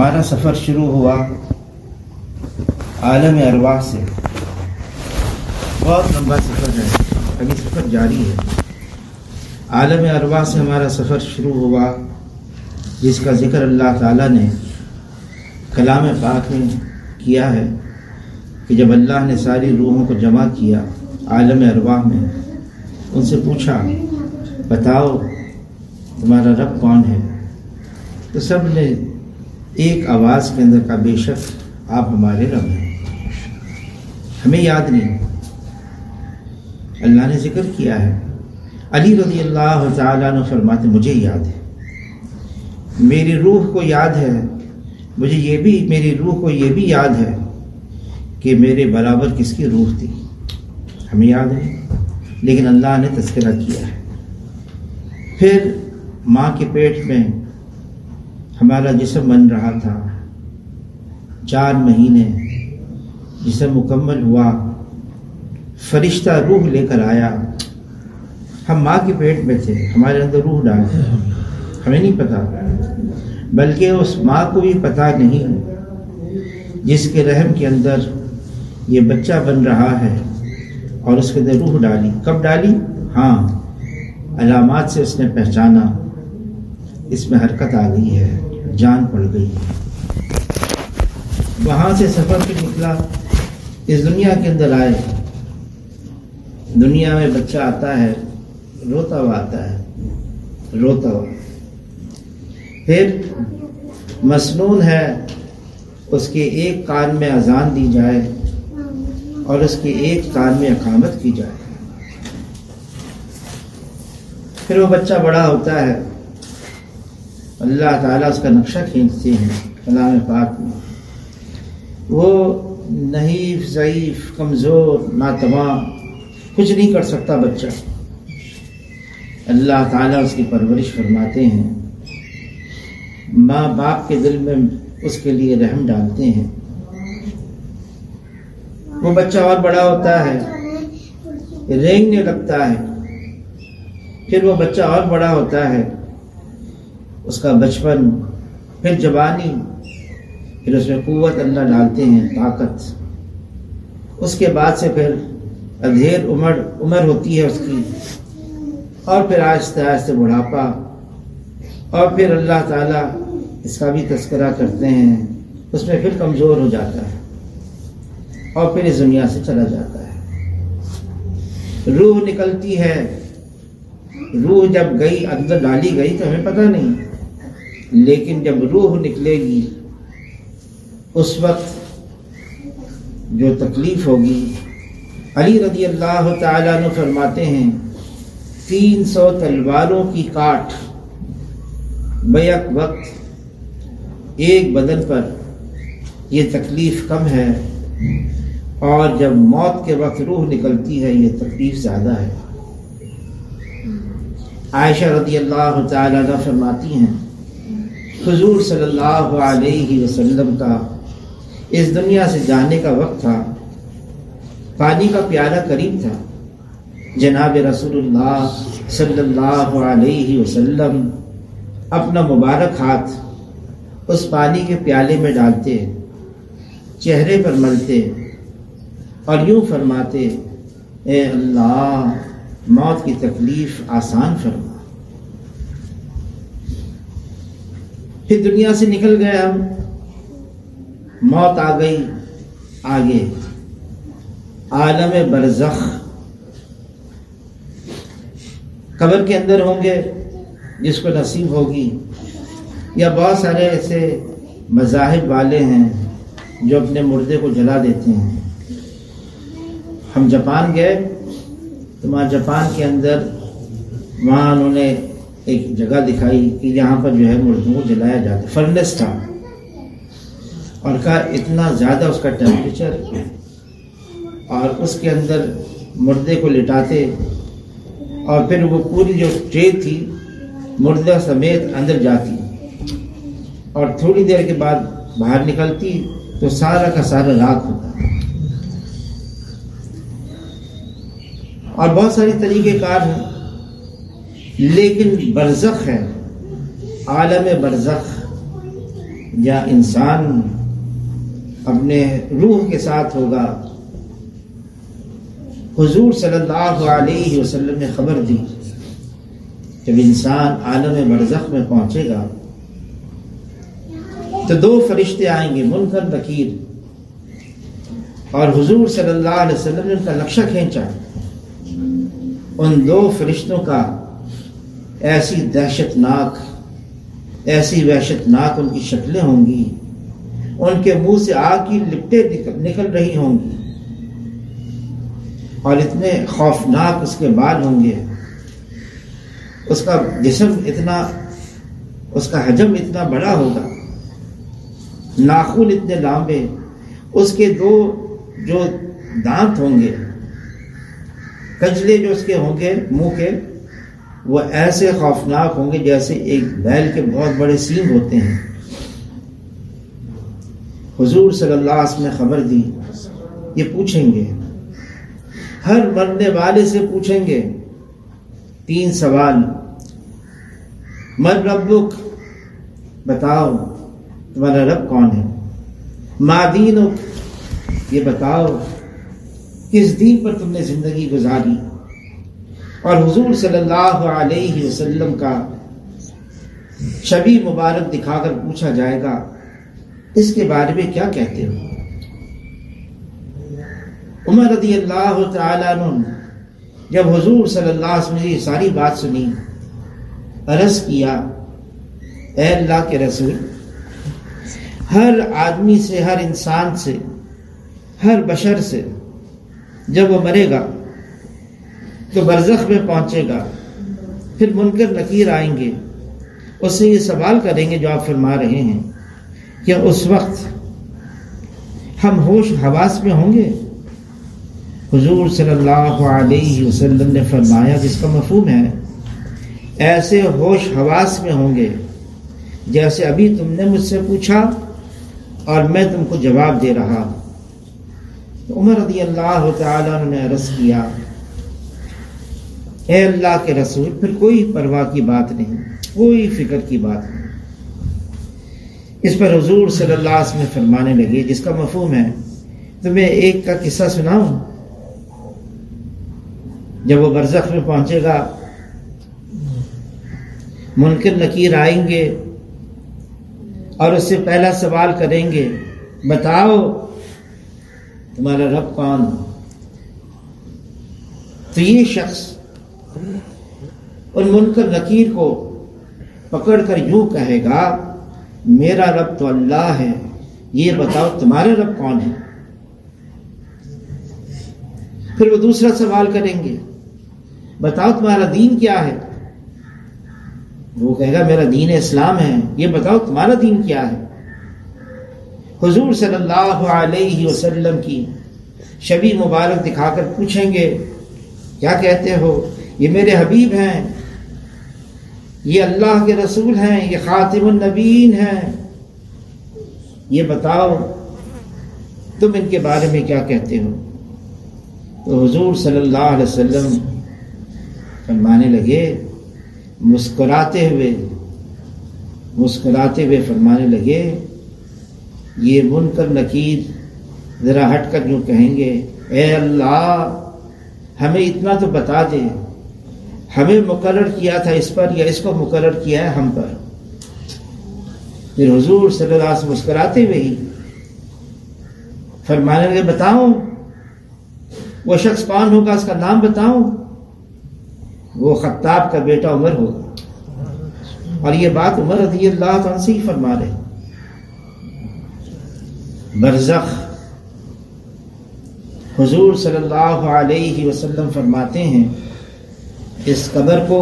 ہمارا سفر شروع ہوا عالم ارواح سے. بہت لمبا سفر ہے، ابھی سفر جاری ہے. عالم ارواح سے ہمارا سفر شروع ہوا، جس کا ذکر اللہ تعالیٰ نے کلام پاک میں کیا ہے کہ جب اللہ نے ساری روحوں کو جمع کیا عالم ارواح میں، ان سے پوچھا بتاؤ تمہارا رب کون ہے، تو سب نے ایک آواز کے اندر کہا بے شک آپ ہمارے رب ہیں. ہمیں یاد نہیں، اللہ نے ذکر کیا ہے. علی رضی اللہ تعالیٰ عنہ فرماتے مجھے یاد ہے، میری روح کو یاد ہے، میری روح کو یہ بھی یاد ہے کہ میرے برابر کس کی روح تھی. ہمیں یاد نہیں، لیکن اللہ نے تذکرہ کیا ہے. پھر ماں کے پیٹ میں ہمارا جسم بن رہا تھا، 4 مہینے جسم مکمل ہوا، فرشتہ روح لے کر آیا. ہم ماں کے پیٹ میں تھے، ہمارے اندر روح ڈال دی، ہمیں نہیں پتا، بلکہ اس ماں کو بھی پتا نہیں جس کے رحم کے اندر یہ بچہ بن رہا ہے اور اس کے اندر روح ڈالی. کب ڈالی؟ ہاں، علامات سے اس نے پہچانا اس میں حرکت آ گئی ہے، جان پڑ گئی ہے. وہاں سے سفر پہ نکلا، اس دنیا کے اندر آئے. دنیا میں بچہ آتا ہے روتا ہوا آتا ہے، روتا ہوا. پھر مسنون ہے اس کے ایک کان میں اذان دی جائے اور اس کے ایک کان میں اقامت کی جائے. پھر وہ بچہ بڑا ہوتا ہے، اللہ تعالیٰ اس کا نقشہ کھینچتے ہیں کلام پاک میں. وہ نحیف، ضعیف، کمزور، ناتمام، کچھ نہیں کر سکتا بچہ. اللہ تعالیٰ اس کی پرورش فرماتے ہیں، ماں باپ کے دل میں اس کے لیے رحم ڈالتے ہیں. وہ بچہ اور بڑا ہوتا ہے، رینگنے لگتا ہے. پھر وہ بچہ اور بڑا ہوتا ہے، اس کا بچپن، پھر جوانی، پھر اس میں قوت اللہ ڈالتے ہیں، طاقت. اس کے بعد سے پھر ادھیر عمر ہوتی ہے اس کی، اور پھر آہستہ آہستہ بڑھاپا، اور پھر اللہ تعالیٰ اس کا بھی تذکرہ کرتے ہیں، اس میں پھر کمزور ہو جاتا ہے اور پھر اس دنیا سے چلا جاتا ہے. روح نکلتی ہے، روح جب گئی اندر ڈالی گئی تو ہمیں پتہ نہیں، لیکن جب روح نکلے گی اس وقت جو تکلیف ہوگی. علی رضی اللہ تعالیٰ عنہ فرماتے ہیں 300 تلواروں کی کاٹ بیک وقت ایک بدن پر، یہ تکلیف کم ہے، اور جب موت کے وقت روح نکلتی ہے یہ تکلیف زیادہ ہے. عائشہ رضی اللہ تعالیٰ عنہ فرماتی ہیں حضور صلی اللہ علیہ وسلم کا اس دنیا سے جانے کا وقت تھا، پانی کا پیالہ قریب تھا. جناب رسول اللہ صلی اللہ علیہ وسلم اپنا مبارک ہاتھ اس پانی کے پیالے میں ڈالتے، چہرے پر ملتے اور یوں فرماتے اے اللہ موت کی تکلیف آسان فرما. پھر دنیا سے نکل گئے ہم، موت آ گئی. آگے عالم برزخ، قبر کے اندر ہوں گے جس کو نصیب ہوگی. یا بہت سارے ایسے مذاہب والے ہیں جو اپنے مردے کو جلا دیتے ہیں. ہم جاپان گئے تو وہاں جاپان کے اندر وہاں انہوں نے ایک جگہ دکھائی کہ یہاں پر جو ہے مردوں کو جلایا جاتا ہے، فرنس تھا، اور کہا اتنا زیادہ اس کا ٹیمپریچر، اور اس کے اندر مردے کو لٹاتے، اور پھر وہ پوری جو ٹرے تھی مردہ سمیت اندر جاتی، اور تھوڑی دیر کے بعد باہر نکلتی تو سارا کا سارا راکھ ہوتا. اور بہت ساری طریقے کار ہیں، لیکن برزخ ہے، عالم برزخ. یا انسان اپنے روح کے ساتھ ہوگا. حضور صلی اللہ علیہ وسلم نے خبر دی جب انسان عالم برزخ میں پہنچے گا تو 2 فرشتے آئیں گے، منکر نکیر، اور حضور صلی اللہ علیہ وسلم نے ان کا نقشہ کھینچا. ان 2 فرشتوں کا ایسی وحشت ناک ان کی شکلیں ہوں گی، ان کے منہ سے آگ کی لپٹیں نکل رہی ہوں گی، اور اتنے خوفناک اس کے بال ہوں گے، اس کا جسم اتنا، اس کا حجم اتنا بڑا ہوگا، ناخن اتنے لمبے، اس کے 2 جو دانت ہوں گے، کجلے جو اس کے ہوں گے منہ کے، وہ ایسے خوفناک ہوں گے جیسے ایک بیل کے بہت بڑے سینگ ہوتے ہیں. حضور صلی اللہ علیہ وسلم نے خبر دی یہ پوچھیں گے، ہر مرنے والے سے پوچھیں گے 3 سوال. من ربک، بتاؤ تمہارا رب کون ہے. ما دینک، یہ بتاؤ کس دین پر تم نے زندگی گزاری. اور حضور صلی اللہ علیہ وسلم کا شبی مبارک دکھا کر پوچھا جائے گا اس کے بارے میں کیا کہتے ہو. عمر رضی اللہ تعالیٰ عنہ جب حضور صلی اللہ علیہ وسلم نے یہ ساری بات سنی، عرض کیا اے اللہ کے رسول، ہر آدمی سے، ہر انسان سے، ہر بشر سے جب وہ مرے گا تو برزخ میں پہنچے گا، پھر منکر نکیر آئیں گے، اس سے یہ سوال کریں گے جو آپ فرما رہے ہیں، کیا اس وقت ہم ہوش حواس میں ہوں گے؟ حضور صلی اللہ علیہ وسلم نے فرمایا جس کا مفہوم ہے ایسے ہوش حواس میں ہوں گے جیسے ابھی تم نے مجھ سے پوچھا اور میں تم کو جواب دے رہا ہوں. عمر رضی اللہ تعالیٰ عنہ نے عرض کیا اے اللہ کے رسول، پھر کوئی پرواہ کی بات نہیں، کوئی فکر کی بات نہیں. اس پر حضور صلی اللہ علیہ وسلم فرمانے لگے جس کا مفہوم ہے تمہیں ایک کا قصہ سناؤں. جب وہ برزخ میں پہنچے گا، منکر نکیر آئیں گے اور اس سے پہلا سوال کریں گے بتاؤ تمہارا رب کون. تو یہ شخص ان منکر نکیر کو پکڑ کر یوں کہے گا میرا رب تو اللہ ہے، یہ بتاؤ تمہارا رب کون ہے. پھر وہ دوسرا سوال کریں گے بتاؤ تمہارا دین کیا ہے. وہ کہے گا میرا دین اسلام ہے، یہ بتاؤ تمہارا دین کیا ہے. حضور صلی اللہ علیہ وسلم کی شبی مبارک دکھا کر پوچھیں گے کیا کہتے ہو. یہ میرے حبیب ہیں، یہ اللہ کے رسول ہیں، یہ خاتم النبیین ہیں، یہ بتاؤ تم ان کے بارے میں کیا کہتے ہو. تو حضور صلی اللہ علیہ وسلم فرمانے لگے مسکراتے ہوئے فرمانے لگے یہ منکر نکیر ذرا ہٹ کر یوں کہیں گے اے اللہ ہمیں اتنا تو بتا دے، ہمیں مقرر کیا تھا اس پر یا اس کو مقرر کیا ہے ہم پر. پھر حضور صلی اللہ علیہ وسلم مسکراتے ہوئے ہی فرمانے لگے بتاؤں وہ شخص کون ہوگا، اس کا نام بتاؤں. وہ خطاب کا بیٹا عمر ہوگا، اور یہ بات عمر رضی اللہ عنہ سے ہی فرما رہے. برزخ حضور صلی اللہ علیہ وسلم فرماتے ہیں اس قبر کو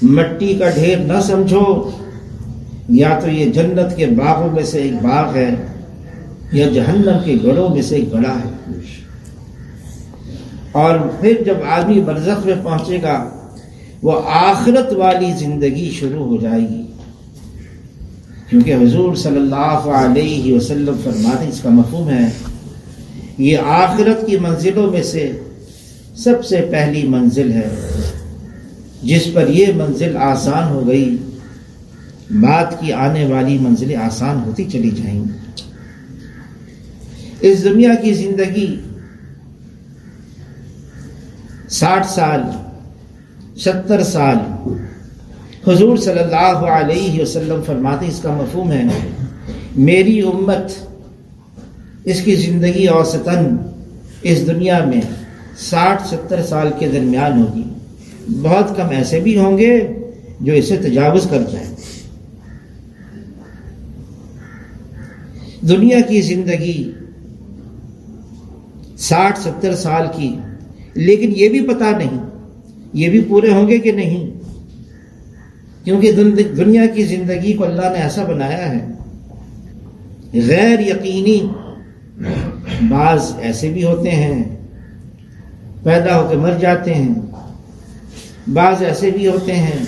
مٹی کا ڈھیر نہ سمجھو، یا تو یہ جنت کے باغوں میں سے ایک باغ ہے یا جہنم کے گڑھوں میں سے ایک گڑھا ہے. اور پھر جب آدمی برزخ میں پہنچے گا وہ آخرت والی زندگی شروع ہو جائے گی، کیونکہ حضور صلی اللہ علیہ وسلم فرماتے ہیں اس کا مفہوم ہے یہ آخرت کی منزلوں میں سے سب سے پہلی منزل ہے. جس پر یہ منزل آسان ہو گئی بعد کی آنے والی منزلیں آسان ہوتی چلی جائیں گی۔ اس دنیا کی زندگی 60 سال 70 سال، حضور صلی اللہ علیہ وسلم فرماتے ہیں اس کا مفہوم ہے میری امت اس کی زندگی اوسطاً اس دنیا میں 60-70 سال کے درمیان ہوگی، بہت کم ایسے بھی ہوں گے جو اسے تجاوز کر جائیں۔ دنیا کی زندگی 60-70 سال کی، لیکن یہ بھی پتہ نہیں یہ بھی پورے ہوں گے کہ نہیں، کیونکہ دنیا کی زندگی کو اللہ نے ایسا بنایا ہے غیر یقینی۔ بعض ایسے بھی ہوتے ہیں پیدا ہو کے مر جاتے ہیں، بعض ایسے بھی ہوتے ہیں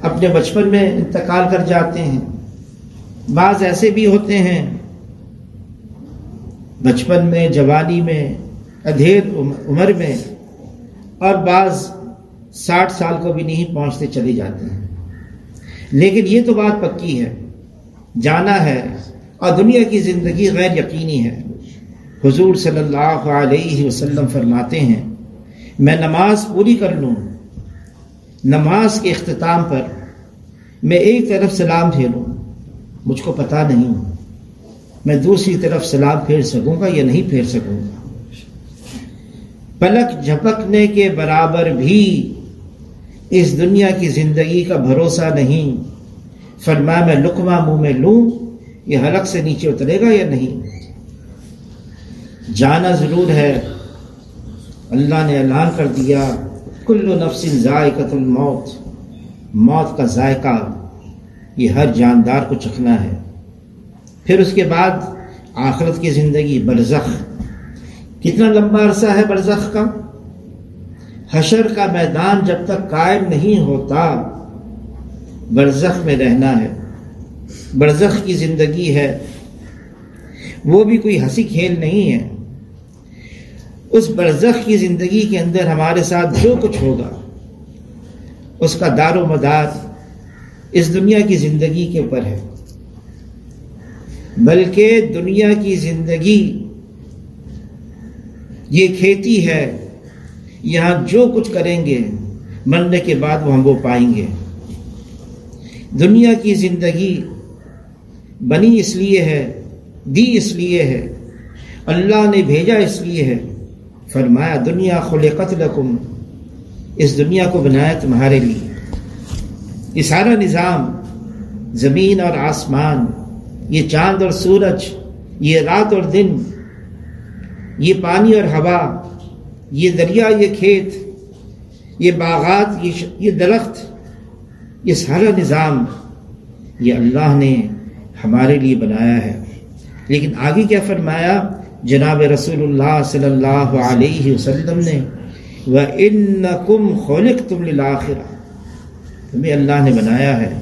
اپنے بچپن میں انتقال کر جاتے ہیں، بعض ایسے بھی ہوتے ہیں بچپن میں، جوانی میں، ادھیر عمر میں، اور بعض 60 سال کو بھی نہیں پہنچتے چلے جاتے ہیں۔ لیکن یہ تو بات پکی ہے، جانا ہے، اور دنیا کی زندگی غیر یقینی ہے۔ حضور صلی اللہ علیہ وسلم فرماتے ہیں میں نماز پوری کر لوں، نماز کے اختتام پر میں ایک طرف سلام پھیروں، مجھ کو پتہ نہیں میں دوسری طرف سلام پھیر سکوں گا یا نہیں پھیر سکوں گا۔ پلک جھپکنے کے برابر بھی اس دنیا کی زندگی کا بھروسہ نہیں۔ فرمایا میں لقمہ منہ میں لوں، یہ حلق سے نیچے اترے گا یا نہیں۔ جانا ضرور ہے، اللہ نے اعلان کر دیا کل نفس ذائقۃ الموت، موت کا ذائقہ یہ ہر جاندار کو چکھنا ہے۔ پھر اس کے بعد آخرت کی زندگی، برزخ۔ کتنا لمبا عرصہ ہے برزخ کا؟ حشر کا میدان جب تک قائم نہیں ہوتا برزخ میں رہنا ہے۔ برزخ کی زندگی ہے، وہ بھی کوئی ہنسی کھیل نہیں ہے۔ اس برزخ کی زندگی کے اندر ہمارے ساتھ جو کچھ ہوگا اس کا دار و مدار اس دنیا کی زندگی کے اوپر ہے، بلکہ دنیا کی زندگی یہ کھیتی ہے، یہاں جو کچھ کریں گے مرنے کے بعد ہم وہ پائیں گے۔ دنیا کی زندگی بنی اس لیے ہے، دی اس لیے ہے، اللہ نے بھیجا اس لیے ہے۔ فرمایا دنیا خلقت لکم، اس دنیا کو بنایا تمہارے لیے۔ یہ سارا نظام، زمین اور آسمان، یہ چاند اور سورج، یہ رات اور دن، یہ پانی اور ہوا، یہ دریا، یہ کھیت، یہ باغات، یہ درخت، یہ سارا نظام یہ اللہ نے ہمارے لیے بنایا ہے۔ لیکن آگے کیا فرمایا جناب رسول اللہ صلی اللہ علیہ وسلم نے وَإِنَّكُمْ خُلِقْتُمْ لِلْآخِرَةِ، تمہیں اللہ نے بنایا ہے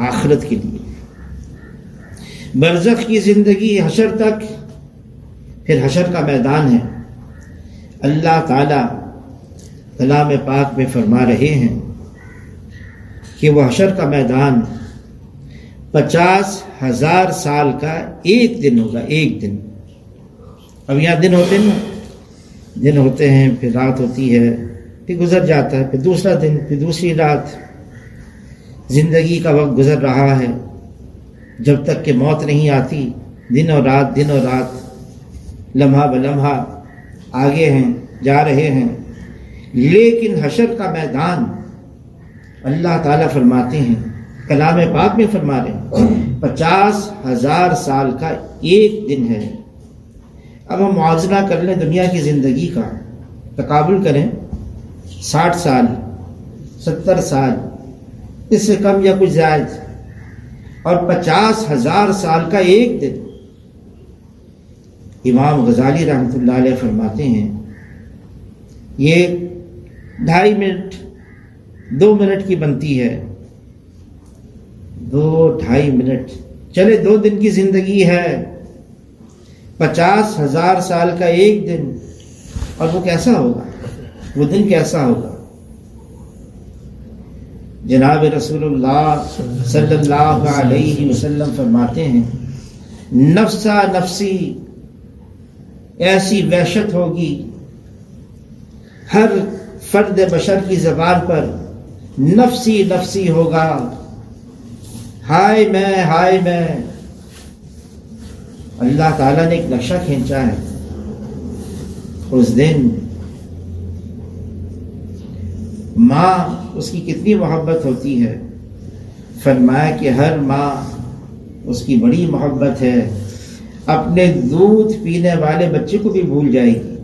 آخرت کے لیے۔ برزخ کی زندگی حشر تک، پھر حشر کا میدان ہے۔ اللہ تعالیٰ کلام پاک میں فرما رہے ہیں کہ وہ حشر کا میدان 50,000 سال کا ایک دن ہوگا، ایک دن۔ اب یہاں دن ہوتے ہیں، دن ہوتے ہیں، پھر رات ہوتی ہے، پھر گزر جاتا ہے، پھر دوسرا دن، پھر دوسری رات۔ زندگی کا وقت گزر رہا ہے جب تک کہ موت نہیں آتی، دن اور رات، دن اور رات، لمحہ بلمحہ آگے ہیں، جا رہے ہیں۔ لیکن حشر کا میدان اللہ تعالیٰ فرماتے ہیں، کلام پاک میں فرما رہے ہیں 50,000 سال کا ایک دن ہے۔ اب ہم موازنہ کر لیں دنیا کی زندگی کا، تقابل کریں، 60 سال، 70 سال، اس سے کم یا کچھ زائد، اور 50,000 سال کا ایک دن۔ امام غزالی رحمۃ اللہ علیہ فرماتے ہیں یہ 2.5 منٹ 2 منٹ کی بنتی ہے، 2-2.5 منٹ، چلے 2 دن کی زندگی ہے، 50,000 سال کا ایک دن، اور وہ کیسا ہوگا، وہ دن کیسا ہوگا۔ جناب رسول اللہ صلی اللہ علیہ وسلم فرماتے ہیں نفسا نفسی، ایسی وحشت ہوگی ہر فرد بشر کی زبان پر، نفسی نفسی ہوگا، ہائے میں۔ اللہ تعالیٰ نے ایک نقشہ کھینچا ہے، اس دن ماں اس کی کتنی محبت ہوتی ہے، فرمایا کہ ہر ماں اس کی بڑی محبت ہے، اپنے دودھ پینے والے بچے کو بھی بھول جائے گی،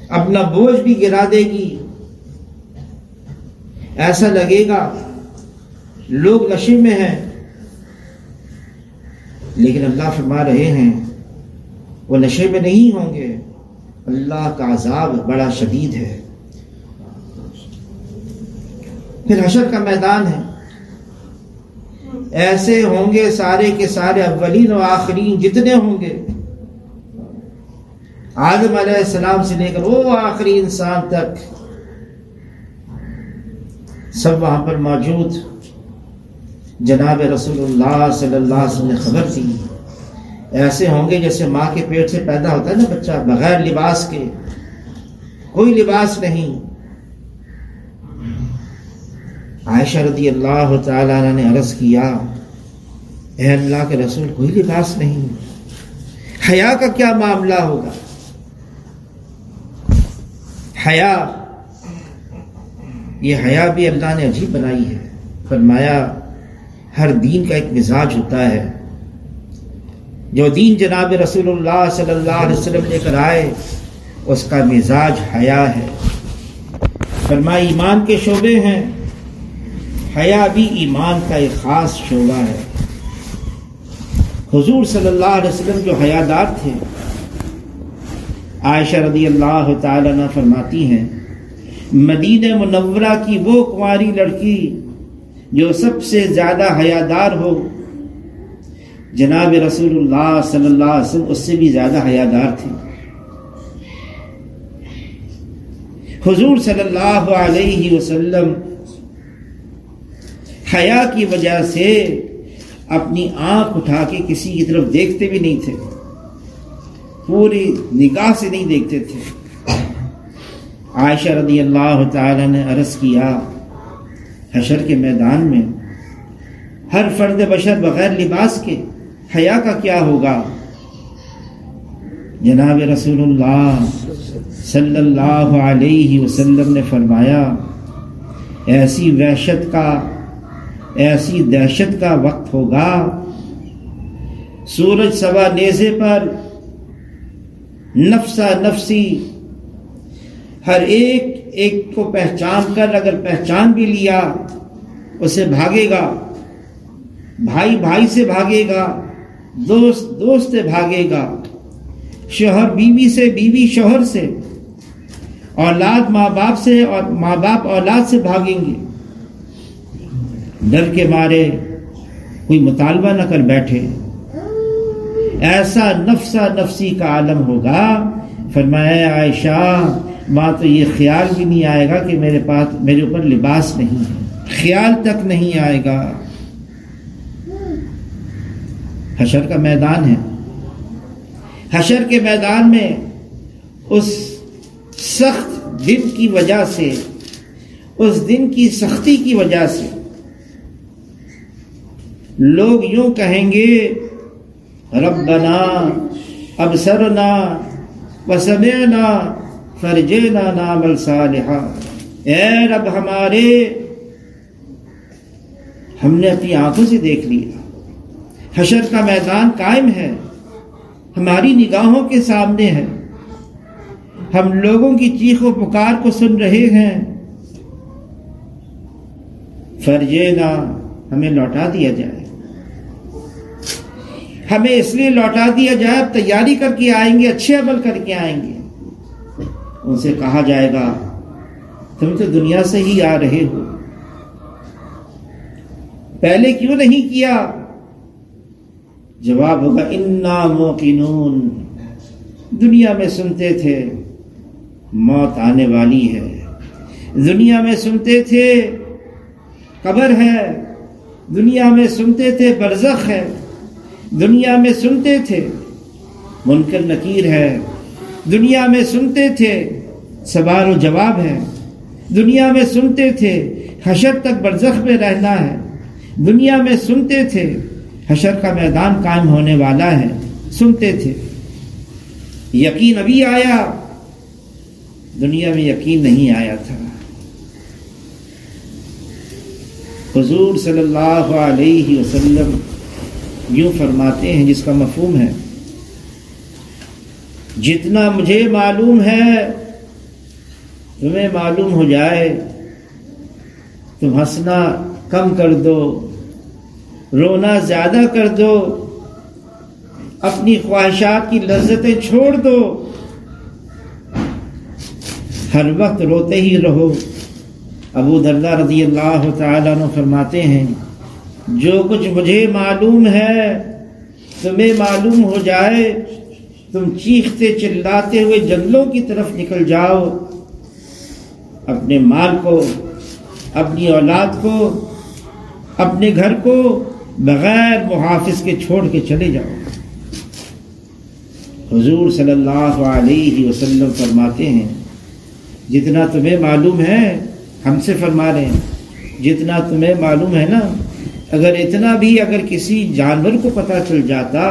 اپنا بوجھ بھی گرا دے گی، ایسا لگے گا لوگ نشے میں ہیں، لیکن اللہ فرما رہے ہیں وہ نشے میں نہیں ہوں گے، اللہ کا عذاب بڑا شدید ہے۔ پھر حشر کا میدان ہے، ایسے ہوں گے سارے کے سارے، اولین و آخرین جتنے ہوں گے، آدم علیہ السلام سے لے کر وہ آخری انسان تک، سب وہاں پر موجود۔ جناب رسول اللہ صلی اللہ علیہ وسلم نے خبر دی، ایسے ہوں گے جیسے ماں کے پیٹ سے پیدا ہوتا ہے نا بچہ، بغیر لباس کے، کوئی لباس نہیں۔ عائشہ رضی اللہ تعالی عنہ نے عرض کیا، اے اللہ کے رسول کوئی لباس نہیں، حیا کا کیا معاملہ ہوگا؟ حیا، یہ حیا بھی اللہ نے عجیب بنائی ہے۔ فرمایا ہر دین کا ایک مزاج ہوتا ہے، جو دین جناب رسول اللہ صلی اللہ علیہ وسلم لے کر آئے اس کا مزاج حیا ہے۔ فرمایا ایمان کے شعبے ہیں، حیا بھی ایمان کا ایک خاص شعبہ ہے۔ حضور صلی اللہ علیہ وسلم جو حیادار تھے، عائشہ رضی اللہ تعالیٰ عنہ فرماتی ہیں مدینہ منورہ کی وہ کنواری لڑکی جو سب سے زیادہ حیادار ہو، جناب رسول اللہ صلی اللہ علیہ وسلم اس سے بھی زیادہ حیادار تھے۔ حضور صلی اللہ علیہ وسلم حیا کی وجہ سے اپنی آنکھ اٹھا کے کسی کی طرف دیکھتے بھی نہیں تھے، پوری نگاہ سے نہیں دیکھتے تھے۔ عائشہ رضی اللہ تعالی نے عرض کیا حشر کے میدان میں ہر فرد بشر بغیر لباس کے، حیا کا کیا ہوگا؟ جناب رسول اللہ صلی اللہ علیہ وسلم نے فرمایا ایسی وحشت کا، ایسی دہشت کا وقت ہوگا، سورج سوا نیزے پر، نفسا نفسی، ہر ایک کو پہچان کر اگر پہچان بھی لیا اسے بھاگے گا، بھائی بھائی سے بھاگے گا، دوست دوست سے بھاگے گا، شوہر بیوی سے، بیوی شوہر سے، اولاد ماں باپ سے، اور ماں باپ اولاد سے بھاگیں گے۔ ڈر کے مارے کوئی مطالبہ نہ کر بیٹھے، ایسا نفسا نفسی کا عالم ہوگا۔ فرمایا عائشہ ماں تو یہ خیال بھی نہیں آئے گا کہ میرے اوپر لباس نہیں ہے، خیال تک نہیں آئے گا۔ حشر کا میدان ہے، حشر کے میدان میں اس سخت دن کی وجہ سے، اس دن کی سختی کی وجہ سے لوگ یوں کہیں گے ربنا ابصرنا وسمعنا فرجعنا نعمل صالحا، اے رب ہمارے، ہم نے اپنی آنکھوں سے دیکھ لیا، حشر کا میدان قائم ہے، ہماری نگاہوں کے سامنے ہے، ہم لوگوں کی چیخ و پکار کو سن رہے ہیں، فرجعنا، ہمیں لوٹا دیا جائے، ہمیں اس لیے لوٹا دیا جائے، اب تیاری کر کے آئیں گے، اچھے عمل کر کے آئیں گے۔ ان سے کہا جائے گا تم تو دنیا سے ہی آ رہے ہو، پہلے کیوں نہیں کیا؟ جواب ہوگا انا موقنون، دنیا میں سنتے تھے موت آنے والی ہے، دنیا میں سنتے تھے قبر ہے، دنیا میں سنتے تھے برزخ ہے، دنیا میں سنتے تھے منکر نکیر ہے، دنیا میں سنتے تھے سوال و جواب ہے، دنیا میں سنتے تھے حشر تک برزخ میں رہنا ہے، دنیا میں سنتے تھے حشر کا میدان قائم ہونے والا ہے، سنتے تھے۔ یقین ابھی آیا، دنیا میں یقین نہیں آیا تھا۔ حضور صلی اللہ علیہ وسلم یوں فرماتے ہیں، جس کا مفہوم ہے جتنا مجھے معلوم ہے تمہیں معلوم ہو جائے، تم ہنسنا کم کر دو، رونا زیادہ کر دو، اپنی خواہشات کی لذتیں چھوڑ دو، ہر وقت روتے ہی رہو۔ ابو درداء رضی اللہ تعالیٰ عنہ فرماتے ہیں جو کچھ مجھے معلوم ہے تمہیں معلوم ہو جائے، تم چیختے چلاتے ہوئے جنگلوں کی طرف نکل جاؤ، اپنے مال کو، اپنی اولاد کو، اپنے گھر کو بغیر محافظ کے چھوڑ کے چلے جاؤ۔ حضور صلی اللہ علیہ وسلم فرماتے ہیں جتنا تمہیں معلوم ہے، ہم سے فرما رہے ہیں جتنا تمہیں معلوم ہے نا، اگر اتنا بھی اگر کسی جانور کو پتہ چل جاتا،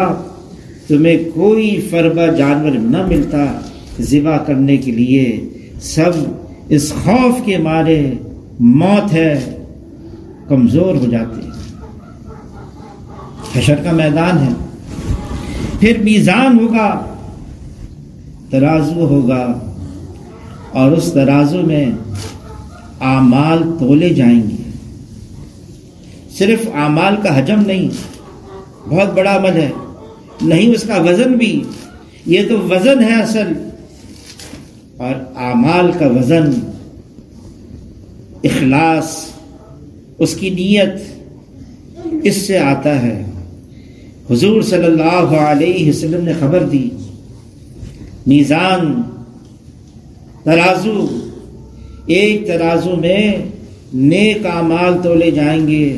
تمہیں کوئی فربہ جانور نہ ملتا ذبح کرنے کے لیے، سب اس خوف کے مارے موت ہے کمزور ہو جاتے۔ حشر کا میدان ہے، پھر میزان ہوگا، ترازو ہوگا، اور اس ترازو میں اعمال تولے جائیں گے۔ صرف اعمال کا حجم نہیں، بہت بڑا عمل ہے، نہیں اس کا وزن بھی، یہ تو وزن ہے اصل، اور اعمال کا وزن اخلاص، اس کی نیت، اس سے آتا ہے۔ حضور صلی اللہ علیہ وسلم نے خبر دی میزان، ترازو، ایک ترازو میں نیک اعمال تولے جائیں گے،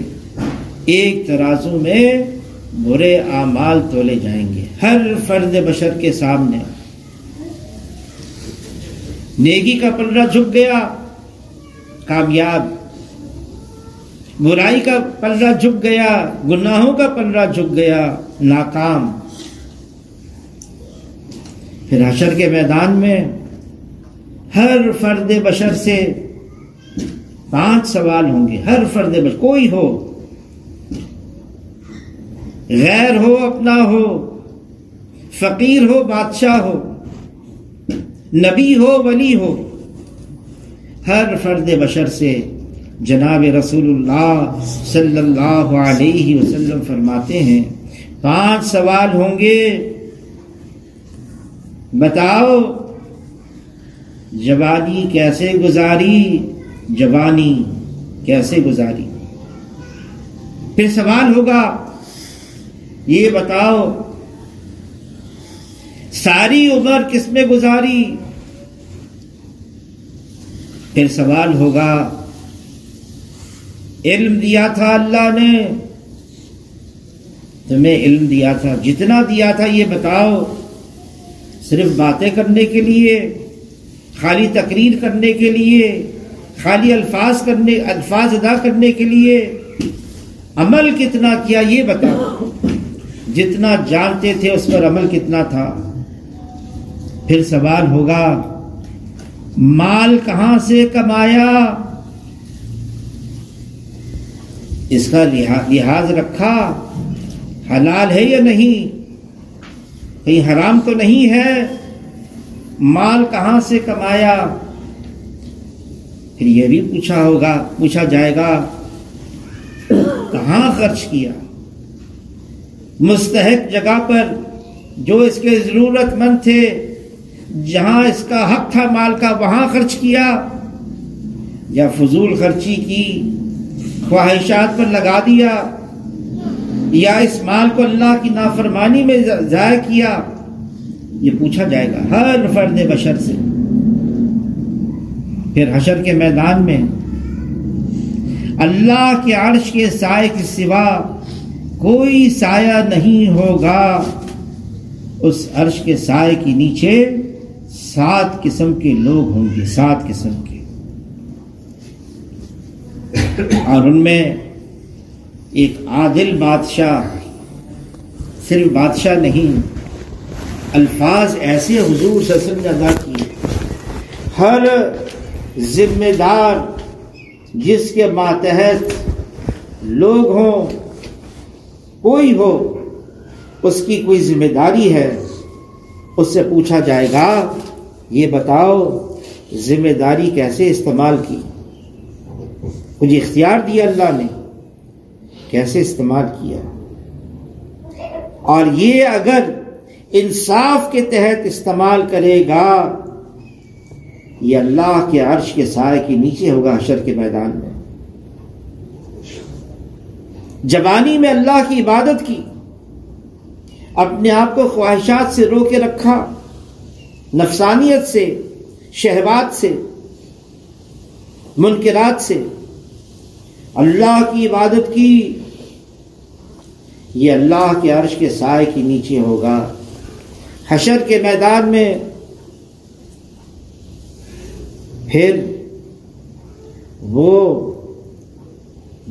ایک ترازو میں برے اعمال تولے جائیں گے، ہر فرد بشر کے سامنے۔ نیکی کا پلڑا جھک گیا، کامیاب، برائی کا پلڑا جھک گیا، گناہوں کا پلڑا جھک گیا، ناکام۔ پھر حشر کے میدان میں ہر فرد بشر سے 5 سوال ہوں گے، ہر فرد بشر، کوئی ہو، غیر ہو اپنا ہو، فقیر ہو بادشاہ ہو، نبی ہو ولی ہو، ہر فرد بشر سے جناب رسول اللہ صلی اللہ علیہ وسلم فرماتے ہیں 5 سوال ہوں گے، بتاؤ جوانی کیسے گزاری، جوانی کیسے گزاری۔ پھر سوال ہوگا یہ بتاؤ ساری عمر کس میں گزاری۔ پھر سوال ہوگا علم دیا تھا اللہ نے، تمہیں علم دیا تھا، جتنا دیا تھا یہ بتاؤ، صرف باتیں کرنے کے لیے، خالی تقریر کرنے کے لیے، خالی الفاظ ادا کرنے کے لیے، عمل کتنا کیا یہ بتاؤ، جتنا جانتے تھے اس پر عمل کتنا تھا۔ پھر سوال ہوگا مال کہاں سے کمایا، اس کا لحاظ رکھا، حلال ہے یا نہیں، کہیں حرام تو نہیں ہے، مال کہاں سے کمایا۔ پھر یہ بھی پوچھا جائے گا کہاں خرچ کیا، مستحق جگہ پر جو اس کے ضرورت مند تھے، جہاں اس کا حق تھا مال کا وہاں خرچ کیا، یا فضول خرچی کی، خواہشات پر لگا دیا، یا اس مال کو اللہ کی نافرمانی میں ضائع کیا۔ یہ پوچھا جائے گا ہر فرد بشر سے۔ پھر حشر کے میدان میں اللہ کے عرش کے سائے کے سوا کوئی سایہ نہیں ہوگا. اس عرش کے سائے کے نیچے 7 قسم کے لوگ ہوں گے، 7 قسم کے، اور ان میں ایک عادل بادشاہ، صرف بادشاہ نہیں، الفاظ ایسے حضور صلی اللہ علیہ وسلم نے ادا کیے، ہر ذمہ دار جس کے ماتحت لوگ ہوں، کوئی ہو، اس کی کوئی ذمہ داری ہے، اس سے پوچھا جائے گا یہ بتاؤ ذمہ داری کیسے استعمال کی، مجھے اختیار دیا اللہ نے، کیسے استعمال کیا، اور یہ اگر انصاف کے تحت استعمال کرے گا یہ اللہ کے عرش کے سائے کے نیچے ہوگا حشر کے میدان میں. جوانی میں اللہ کی عبادت کی، اپنے آپ کو خواہشات سے روکے رکھا، نفسانیت سے، شہوات سے، منکرات سے، اللہ کی عبادت کی، یہ اللہ کے عرش کے سائے کے نیچے ہوگا. حشر کے میدان میں پھر وہ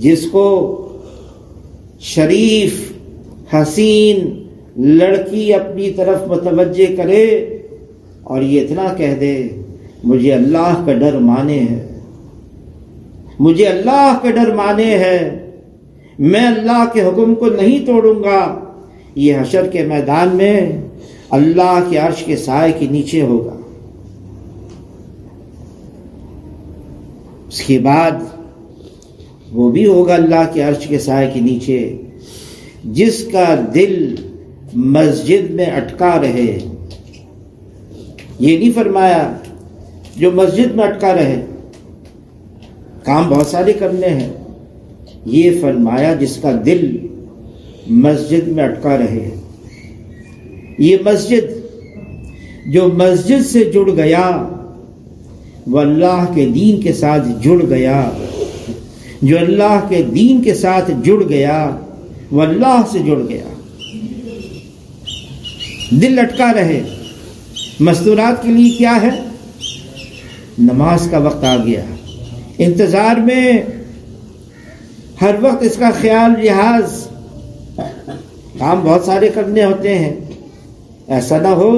جس کو شریف حسین لڑکی اپنی طرف متوجہ کرے اور یہ اتنا کہہ دے مجھے اللہ کا ڈر مانے ہے، مجھے اللہ کا ڈر مانے ہے، میں اللہ کے حکم کو نہیں توڑوں گا، یہ حشر کے میدان میں اللہ کے عرش کے سائے کے نیچے ہوگا. اس کے بعد وہ بھی ہوگا اللہ کے عرش کے سائے کے نیچے جس کا دل مسجد میں اٹکا رہے. یہ نہیں فرمایا جو مسجد میں اٹکا رہے، کام بہت سارے کرنے ہیں، یہ فرمایا جس کا دل مسجد میں اٹکا رہے. یہ مسجد جو مسجد سے جڑ گیا وہ اللہ کے دین کے ساتھ جڑ گیا، جو اللہ کے دین کے ساتھ جڑ گیا وہ اللہ سے جڑ گیا. دل اٹکا رہے. مستورات کے لیے کیا ہے؟ نماز کا وقت آ گیا، انتظار میں، ہر وقت اس کا خیال لحاظ، کام بہت سارے کرنے ہوتے ہیں، ایسا نہ ہو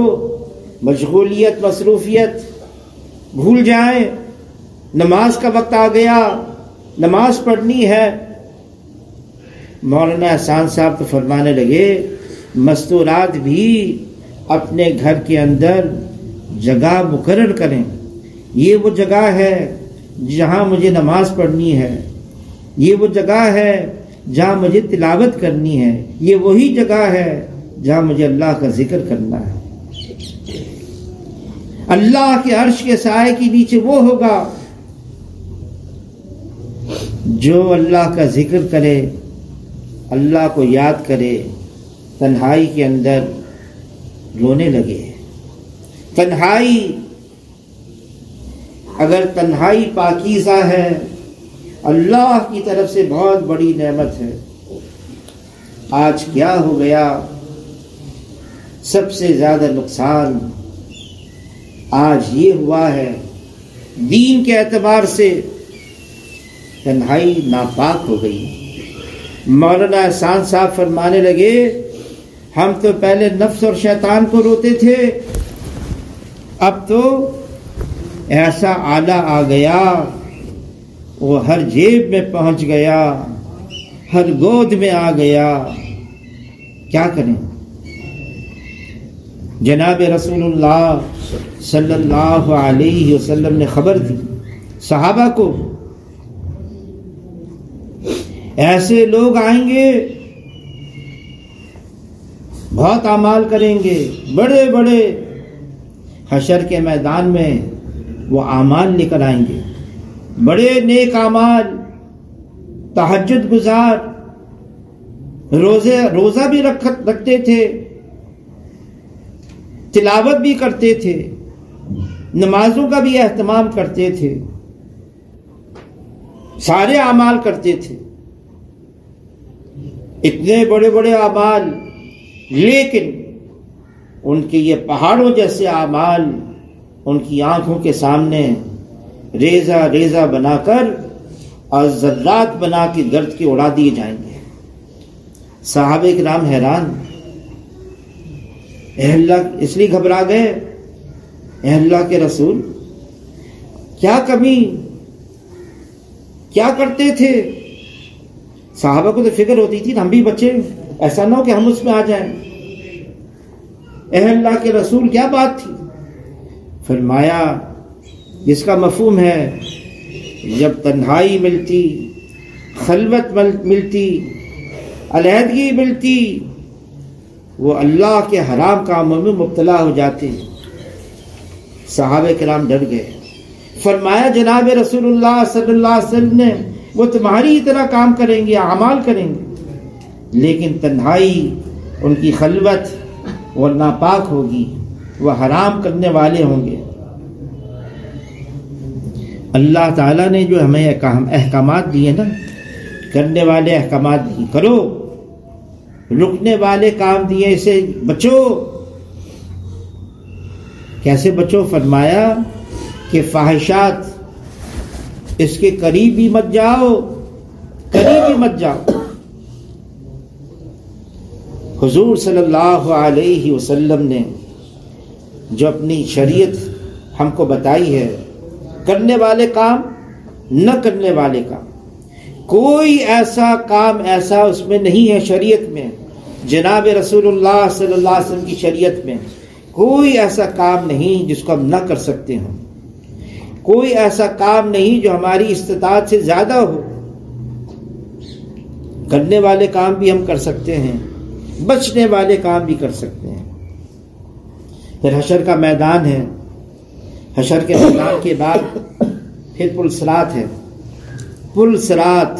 مشغولیت مصروفیت بھول جائیں. نماز کا وقت آ گیا، نماز پڑھنی ہے. مولانا احسان صاحب تو فرمانے لگے مستورات بھی اپنے گھر کے اندر جگہ مقرر کریں، یہ وہ جگہ ہے جہاں مجھے نماز پڑھنی ہے، یہ وہ جگہ ہے جہاں مجھے تلاوت کرنی ہے، یہ وہی جگہ ہے جہاں مجھے اللہ کا ذکر کرنا ہے. اللہ کے عرش کے سائے کے نیچے وہ ہوگا جو اللہ کا ذکر کرے، اللہ کو یاد کرے، تنہائی کے اندر رونے لگے. تنہائی، اگر تنہائی پاکیزہ ہے، اللہ کی طرف سے بہت بڑی نعمت ہے. آج کیا ہو گیا؟ سب سے زیادہ نقصان آج یہ ہوا ہے دین کے اعتبار سے تنہائی ناپاک ہو گئی. مولانا احسان صاحب فرمانے لگے ہم تو پہلے نفس اور شیطان کو روتے تھے، اب تو ایسا آلہ آ گیا وہ ہر جیب میں پہنچ گیا، ہر گود میں آ گیا. کیا کریں؟ جناب رسول اللہ صلی اللہ علیہ وسلم نے خبر دی صحابہ کو، ایسے لوگ آئیں گے بہت اعمال کریں گے، بڑے بڑے، حشر کے میدان میں وہ اعمال لے کر آئیں گے، بڑے نیک اعمال، تہجد گزار، روزہ بھی رکھتے تھے، تلاوت بھی کرتے تھے، نمازوں کا بھی اہتمام کرتے تھے، سارے اعمال کرتے تھے، اتنے بڑے بڑے اعمال، لیکن ان کے یہ پہاڑوں جیسے اعمال ان کی آنکھوں کے سامنے ریزہ ریزہ بنا کر اور ذرات بنا کے گرد کے اڑا دیے جائیں گے۔ صحابہ کرام حیران، اے اللہ، اس لیے گھبرا گئے، اے اللہ کے رسول کیا کمی، کیا کرتے تھے؟ صحابہ کو تو فکر ہوتی تھی ہم بھی بچے، ایسا نہ ہو کہ ہم اس میں آ جائیں۔ اے اللہ کے رسول کیا بات تھی؟ فرمایا جس کا مفہوم ہے جب تنہائی ملتی، خلوت ملتی، علیحدگی ملتی، وہ اللہ کے حرام کاموں میں مبتلا ہو جاتے۔ صحابہ کرام ڈر گئے۔ فرمایا جناب رسول اللہ صلی اللہ علیہ وسلم نے وہ تمہاری ہی طرح کام کریں گے، اعمال کریں گے، لیکن تنہائی، ان کی خلوت وہ ناپاک ہوگی، وہ حرام کرنے والے ہوں گے۔ اللہ تعالیٰ نے جو ہمیں احکامات دیے نا، کرنے والے احکامات دیے، کرو، رکنے والے کام دیے، اسے بچو۔ کیسے بچو؟ فرمایا کہ فاحشات، اس کے قریب بھی مت جاؤ، قریب بھی مت جاؤ۔ حضور صلی اللہ علیہ وسلم نے جو اپنی شریعت ہم کو بتائی ہے، کرنے والے کام، نہ کرنے والے کام، کوئی ایسا کام ایسا اس میں نہیں ہے شریعت میں، جناب رسول اللہ صلی اللہ علیہ وسلم کی شریعت میں کوئی ایسا کام نہیں جس کو ہم نہ کر سکتے ہوں، کوئی ایسا کام نہیں جو ہماری استطاعت سے زیادہ ہو۔ کرنے والے کام بھی ہم کر سکتے ہیں، بچنے والے کام بھی کر سکتے ہیں۔ پھر حشر کا میدان ہے، حشر کے میدان کے بعد پھر پل صراط ہے۔ پل صراط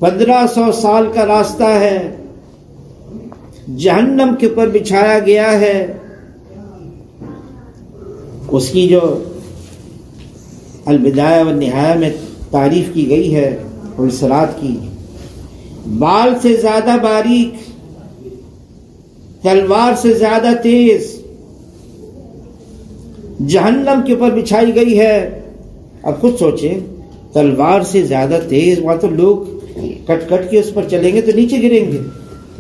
1500 سال کا راستہ ہے، جہنم کے اوپر بچھایا گیا ہے۔ اس کی جو البدایہ والنہایہ میں تعریف کی گئی ہے پل صراط کی، بال سے زیادہ باریک، تلوار سے زیادہ تیز جہنم کے اوپر بچھائی گئی ہے۔ اب خود سوچیں، تلوار سے زیادہ تیز، وہاں تو لوگ کٹ کٹ کے اس پر چلیں گے تو نیچے گریں گے،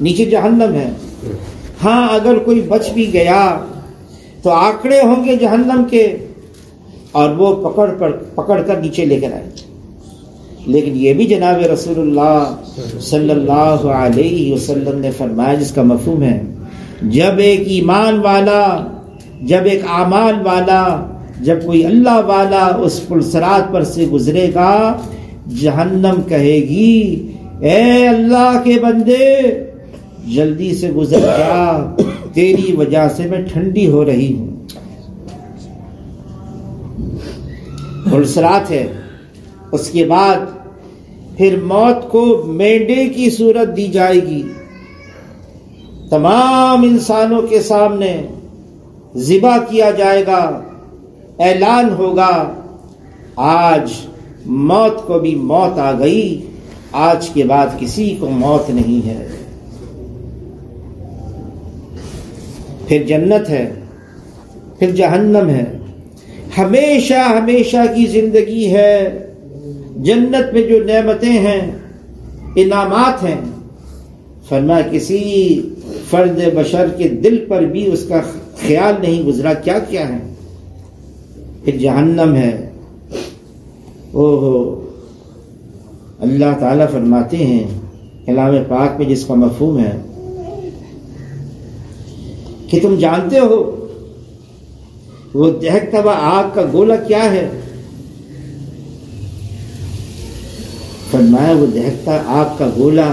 نیچے جہنم ہے۔ ہاں اگر کوئی بچ بھی گیا تو آکڑے ہوں گے جہنم کے اور وہ پکڑ کر نیچے لے کر آئیں گے۔ لیکن یہ بھی جناب رسول اللہ صلی اللہ علیہ وسلم نے فرمایا، جس کا مفہوم ہے جب ایک ایمان والا، جب ایک اعمال والا، جب کوئی اللہ والا اس پل صراط پر سے گزرے گا، جہنم کہے گی اے اللہ کے بندے جلدی سے گزر جا، تیری وجہ سے میں ٹھنڈی ہو رہی ہوں۔ پل صراط ہے۔ اس کے بعد پھر موت کو مینڈے کی صورت دی جائے گی، تمام انسانوں کے سامنے ذبح کیا جائے گا، اعلان ہوگا آج موت کو بھی موت آ گئی، آج کے بعد کسی کو موت نہیں ہے۔ پھر جنت ہے، پھر جہنم ہے، ہمیشہ ہمیشہ کی زندگی ہے۔ جنت میں جو نعمتیں ہیں، انعامات ہیں، فرمایا کسی فرد بشر کے دل پر بھی اس کا خیال نہیں گزرا کیا کیا ہے۔ پھر جہنم ہے، اللہ تعالیٰ فرماتے ہیں کلام پاک میں، جس کا مفہوم ہے کہ تم جانتے ہو وہ دہکتا ہوا آگ کا گولا کیا ہے؟ فرمایا وہ دہکتا آگ کا گولا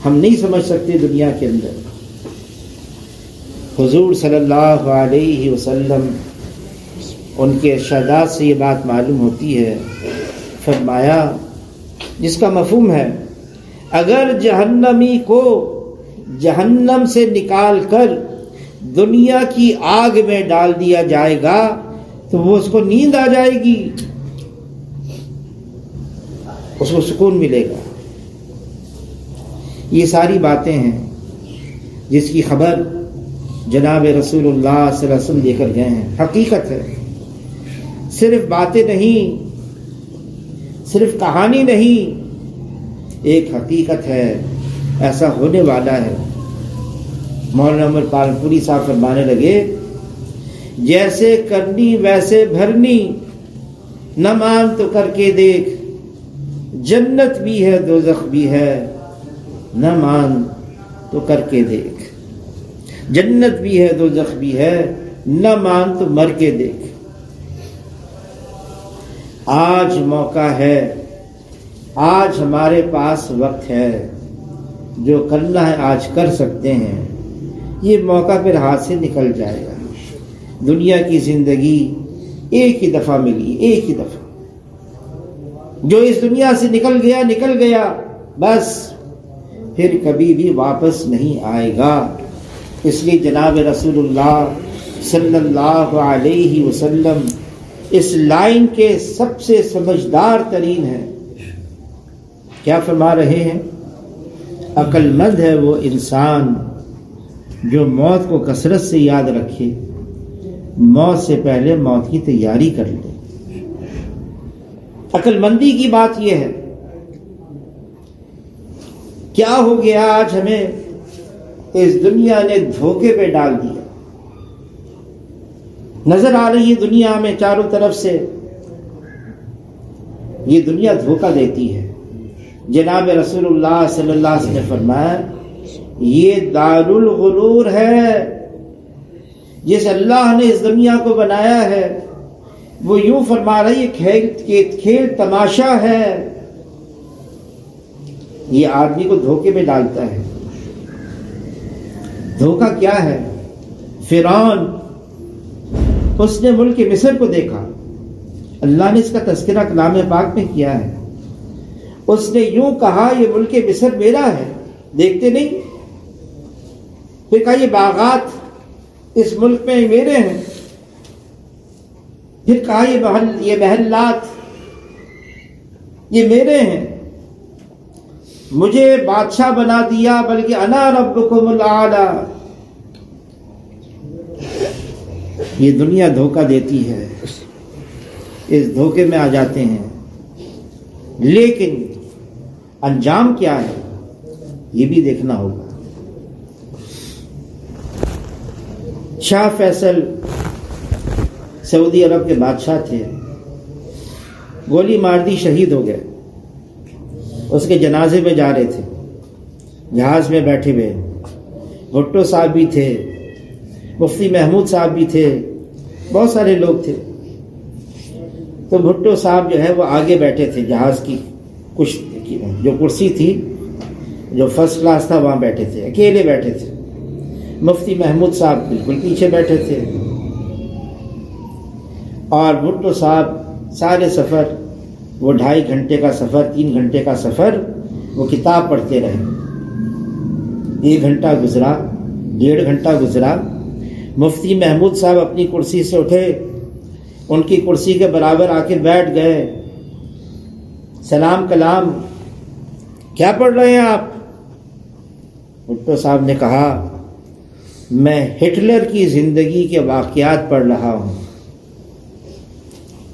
ہم نہیں سمجھ سکتے دنیا کے اندر۔ حضور صلی اللہ علیہ وسلم ان کے ارشادات سے یہ بات معلوم ہوتی ہے۔ فرمایا جس کا مفہوم ہے اگر جہنمی کو جہنم سے نکال کر دنیا کی آگ میں ڈال دیا جائے گا تو وہ اس کو نیند آ جائے گی، اس کو سکون ملے گا۔ یہ ساری باتیں ہیں جس کی خبر جناب رسول اللہ صلی اللہ علیہ وسلم دے کر گئے ہیں، حقیقت ہے، صرف باتیں نہیں، صرف کہانی نہیں، ایک حقیقت ہے، ایسا ہونے والا ہے۔ مولانا عمر پالنپوری صاحب فرمانے لگے، جیسے کرنی ویسے بھرنی، نہ مان تو کر کے دیکھ، جنت بھی ہے دوزخ بھی ہے، نہ مان تو کر کے دیکھ، جنت بھی ہے دوزخ بھی ہے، نہ مان تو مر کے دیکھ۔ آج موقع ہے، آج ہمارے پاس وقت ہے، جو کرنا ہے آج کر سکتے ہیں، یہ موقع پھر ہاتھ سے نکل جائے گا۔ دنیا کی زندگی ایک ہی دفعہ ملی، ایک ہی دفعہ، جو اس دنیا سے نکل گیا نکل گیا، بس پھر کبھی بھی واپس نہیں آئے گا۔ اس لیے جناب رسول اللہ صلی اللہ علیہ وسلم اس لائن کے سب سے سمجھدار ترین ہیں۔ کیا فرما رہے ہیں؟ عقل مند ہے وہ انسان جو موت کو کثرت سے یاد رکھے، موت سے پہلے موت کی تیاری کر لے۔ عقل مندی کی بات یہ ہے۔ کیا ہو گیا آج ہمیں؟ اس دنیا نے دھوکے پہ ڈال دیا۔ نظر آ رہی ہے دنیا میں چاروں طرف سے، یہ دنیا دھوکہ دیتی ہے۔ جناب رسول اللہ صلی اللہ علیہ وسلم نے فرمایا، یہ دار الغرور ہے۔ جس اللہ نے اس دنیا کو بنایا ہے وہ یوں فرما رہا ہے، یہ کھیل تماشا ہے۔ یہ آدمی کو دھوکے میں ڈالتا ہے۔ دھوکہ کیا ہے؟ فرعون، اس نے ملک مصر کو دیکھا، اللہ نے اس کا تذکرہ کلام پاک میں کیا ہے۔ اس نے یوں کہا، یہ ملک مصر میرا ہے، دیکھتے نہیں؟ پھر کہا یہ باغات اس ملک میں میرے ہیں۔ پھر کہا یہ محلات یہ میرے ہیں، مجھے بادشاہ بنا دیا، بلکہ انا ربکم الاعلی۔ یہ دنیا دھوکہ دیتی ہے، اس دھوکے میں آ جاتے ہیں، لیکن انجام کیا ہے یہ بھی دیکھنا ہوگا۔ شاہ فیصل سعودی عرب کے بادشاہ تھے، گولی مار دی، شہید ہو گئے۔ اس کے جنازے میں جا رہے تھے، جہاز میں بیٹھے ہوئے، بھٹو صاحب بھی تھے، مفتی محمود صاحب بھی تھے، بہت سارے لوگ تھے۔ تو بھٹو صاحب جو ہے وہ آگے بیٹھے تھے، جہاز کی کچھ جو کرسی تھی، جو فرسٹ کلاس تھا، وہاں بیٹھے تھے، اکیلے بیٹھے تھے۔ مفتی محمود صاحب بالکل پیچھے بیٹھے تھے، اور بھٹو صاحب سارے سفر، وہ 2.5 گھنٹے کا سفر، 3 گھنٹے کا سفر، وہ کتاب پڑھتے رہے۔ 1 گھنٹہ گزرا، 1.5 گھنٹہ گزرا، مفتی محمود صاحب اپنی کرسی سے اٹھے، ان کی کرسی کے برابر آ کے بیٹھ گئے، سلام کلام، کیا پڑھ رہے ہیں آپ؟ بھٹو صاحب نے کہا، میں ہٹلر کی زندگی کے واقعات پڑھ رہا ہوں۔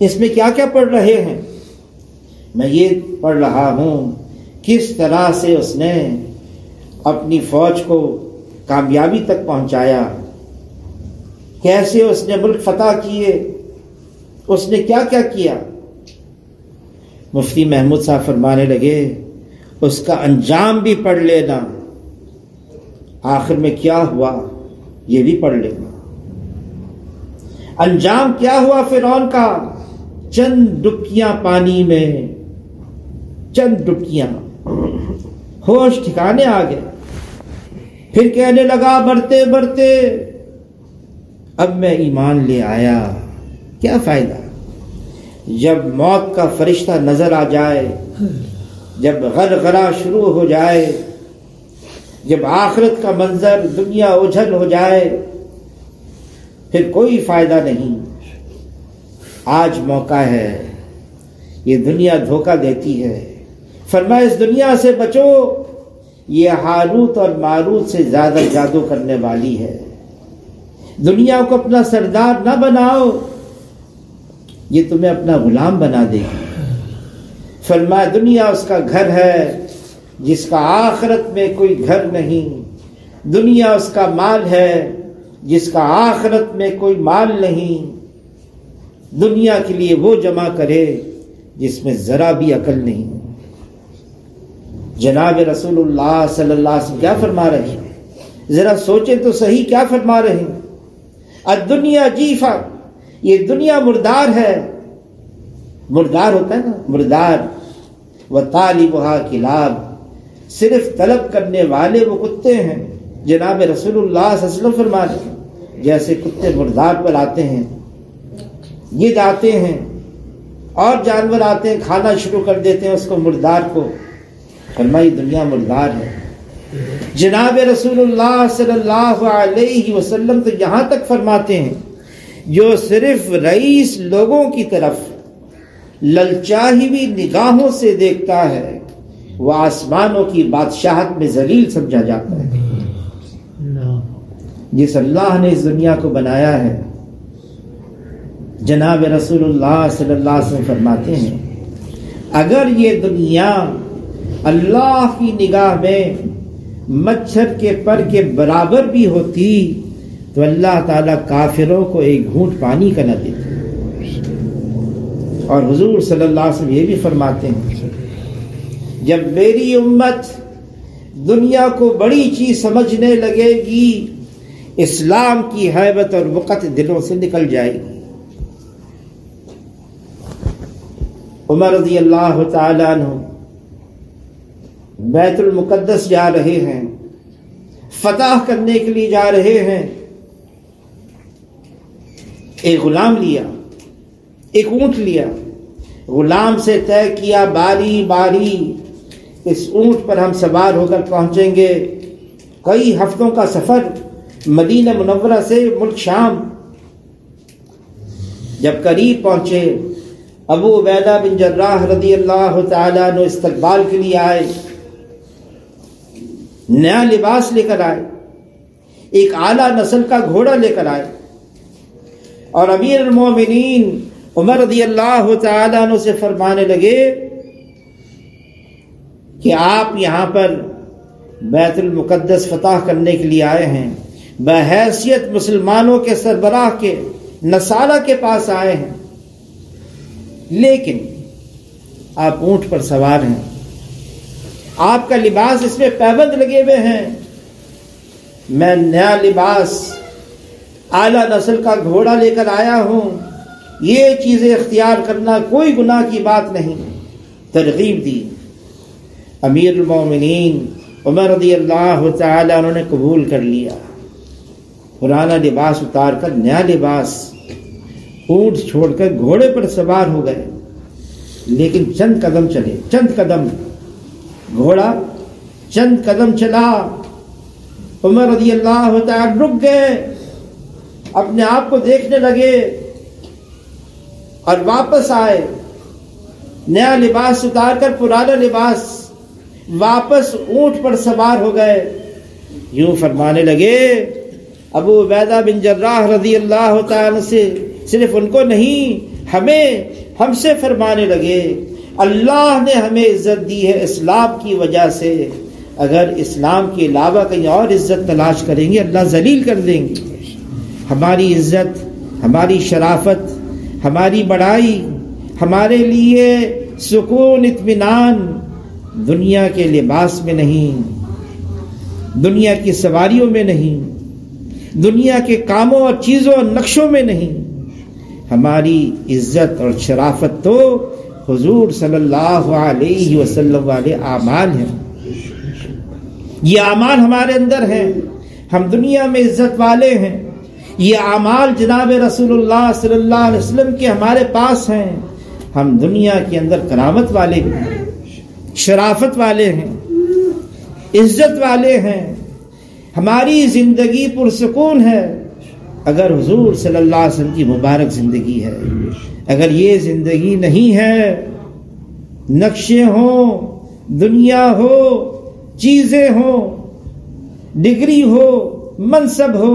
اس میں کیا کیا پڑھ رہے ہیں؟ میں یہ پڑھ رہا ہوں کس طرح سے اس نے اپنی فوج کو کامیابی تک پہنچایا، کیسے اس نے ملک فتح کیے، اس نے کیا کیا کیا۔ مفتی محمود صاحب فرمانے لگے، اس کا انجام بھی پڑھ لینا، آخر میں کیا ہوا یہ بھی پڑھ لینا۔ انجام کیا ہوا فرعون کا؟ چند ڈبکیاں پانی میں، چند ڈبکیاں، ہوش ٹھکانے آ گئے۔ پھر کہنے لگا مرتے مرتے اب میں ایمان لے آیا۔ کیا فائدہ؟ جب موت کا فرشتہ نظر آ جائے، جب غرغرہ شروع ہو جائے، جب آخرت کا منظر، دنیا اوجھل ہو جائے، پھر کوئی فائدہ نہیں۔ آج موقع ہے، یہ دنیا دھوکہ دیتی ہے، فرمایا اس دنیا سے بچو، یہ ہاروت اور ماروت سے زیادہ جادو کرنے والی ہے، دنیا کو اپنا سردار نہ بناؤ، یہ تمہیں اپنا غلام بنا دے گی۔ فرمایا دنیا اس کا گھر ہے جس کا آخرت میں کوئی گھر نہیں، دنیا اس کا مال ہے جس کا آخرت میں کوئی مال نہیں، دنیا کے لیے وہ جمع کرے جس میں ذرا بھی عقل نہیں۔ جناب رسول اللہ صلی اللہ علیہ وسلم کیا فرما رہے ہیں؟ ذرا سوچیں تو صحیح، کیا فرما رہے ہیں؟ الدنیا جیفہ، یہ دنیا مردار ہے، مردار ہوتا ہے نا، مردار، وطالبها کلاب، صرف طلب کرنے والے وہ کتے ہیں۔ جناب رسول اللہ صلی اللہ علیہ وسلم فرما رہے ہیں جیسے کتے مردار پر آتے ہیں، گدھ آتے ہیں اور جانور آتے ہیں، کھانا شروع کر دیتے ہیں اس کو، مردار کو۔ فرمائی دنیا مردار ہے۔ جناب رسول اللہ صلی اللہ علیہ وسلم تو یہاں تک فرماتے ہیں جو صرف رئیس لوگوں کی طرف للچائی ہوئی نگاہوں سے دیکھتا ہے وہ آسمانوں کی بادشاہت میں ذلیل سمجھا جاتا ہے۔ جس اللہ نے اس دنیا کو بنایا ہے، جناب رسول اللہ صلی اللہ علیہ وسلم فرماتے ہیں اگر یہ دنیا اللہ کی نگاہ میں مچھر کے پر کے برابر بھی ہوتی تو اللہ تعالیٰ کافروں کو ایک گھونٹ پانی کا نہ دیتے۔ اور حضور صلی اللہ علیہ وسلم یہ بھی فرماتے ہیں جب میری امت دنیا کو بڑی چیز سمجھنے لگے گی، اسلام کی ہیبت اور وقت دلوں سے نکل جائے گی۔ عمر رضی اللہ تعالیٰ عنہ بیت المقدس جا رہے ہیں، فتح کرنے کے لیے جا رہے ہیں۔ ایک غلام لیا، ایک اونٹ لیا، غلام سے طے کیا باری باری اس اونٹ پر ہم سوار ہو کر پہنچیں گے، کئی ہفتوں کا سفر مدینہ منورہ سے ملک شام۔ جب قریب پہنچے ابو عبیدہ بن جراح رضی اللہ تعالیٰ عنہ استقبال کے لیے آئے، نیا لباس لے کر آئے، ایک اعلیٰ نسل کا گھوڑا لے کر آئے، اور امیر المومنین عمر رضی اللہ تعالیٰ عنہ سے فرمانے لگے کہ آپ یہاں پر بیت المقدس فتح کرنے کے لیے آئے ہیں، بحیثیت مسلمانوں کے سربراہ کے، نصارہ کے پاس آئے ہیں، لیکن آپ اونٹ پر سوار ہیں، آپ کا لباس اس میں پیبند لگے ہوئے ہیں، میں نیا لباس اعلیٰ نسل کا گھوڑا لے کر آیا ہوں، یہ چیزیں اختیار کرنا کوئی گناہ کی بات نہیں۔ ترغیب دی۔ امیر المومنین عمر رضی اللہ تعالیٰ عنہ نے قبول کر لیا، پرانا لباس اتار کر نیا لباس، اونٹ چھوڑ کر گھوڑے پر سوار ہو گئے، لیکن چند قدم چلے، چند قدم، گھوڑا چند قدم چلا، عمر رضی اللہ تعالیٰ رک گئے، اپنے آپ کو دیکھنے لگے اور واپس آئے، نیا لباس اتار کر پرانا لباس، واپس اونٹ پر سوار ہو گئے، یوں فرمانے لگے ابو عبیدہ بن جراح رضی اللہ تعالیٰ سے، صرف ان کو نہیں ہم سے فرمانے لگے اللہ نے ہمیں عزت دی ہے اسلام کی وجہ سے، اگر اسلام کے علاوہ کہیں اور عزت تلاش کریں گے اللہ ذلیل کر دیں گے۔ ہماری عزت، ہماری شرافت، ہماری بڑائی، ہمارے لیے سکون اطمینان دنیا کے لباس میں نہیں، دنیا کی سواریوں میں نہیں، دنیا کے کاموں اور چیزوں اور نقشوں میں نہیں، ہماری عزت اور شرافت تو حضور صلی اللہ علیہ وسلم والے اعمال ہیں، یہ اعمال ہمارے اندر ہیں، ہم دنیا میں عزت والے ہیں، یہ اعمال جناب رسول اللہ صلی اللہ علیہ وسلم کے ہمارے پاس ہیں، ہم دنیا کے اندر کرامت والے ہیں، شرافت والے ہیں، عزت والے ہیں، ہماری زندگی پرسکون ہے۔ اگر حضور صلی اللہ علیہ وسلم کی مبارک زندگی ہے، اگر یہ زندگی نہیں ہے، نقشے ہوں، دنیا ہو، چیزیں ہوں، ڈگری ہو، منصب ہو،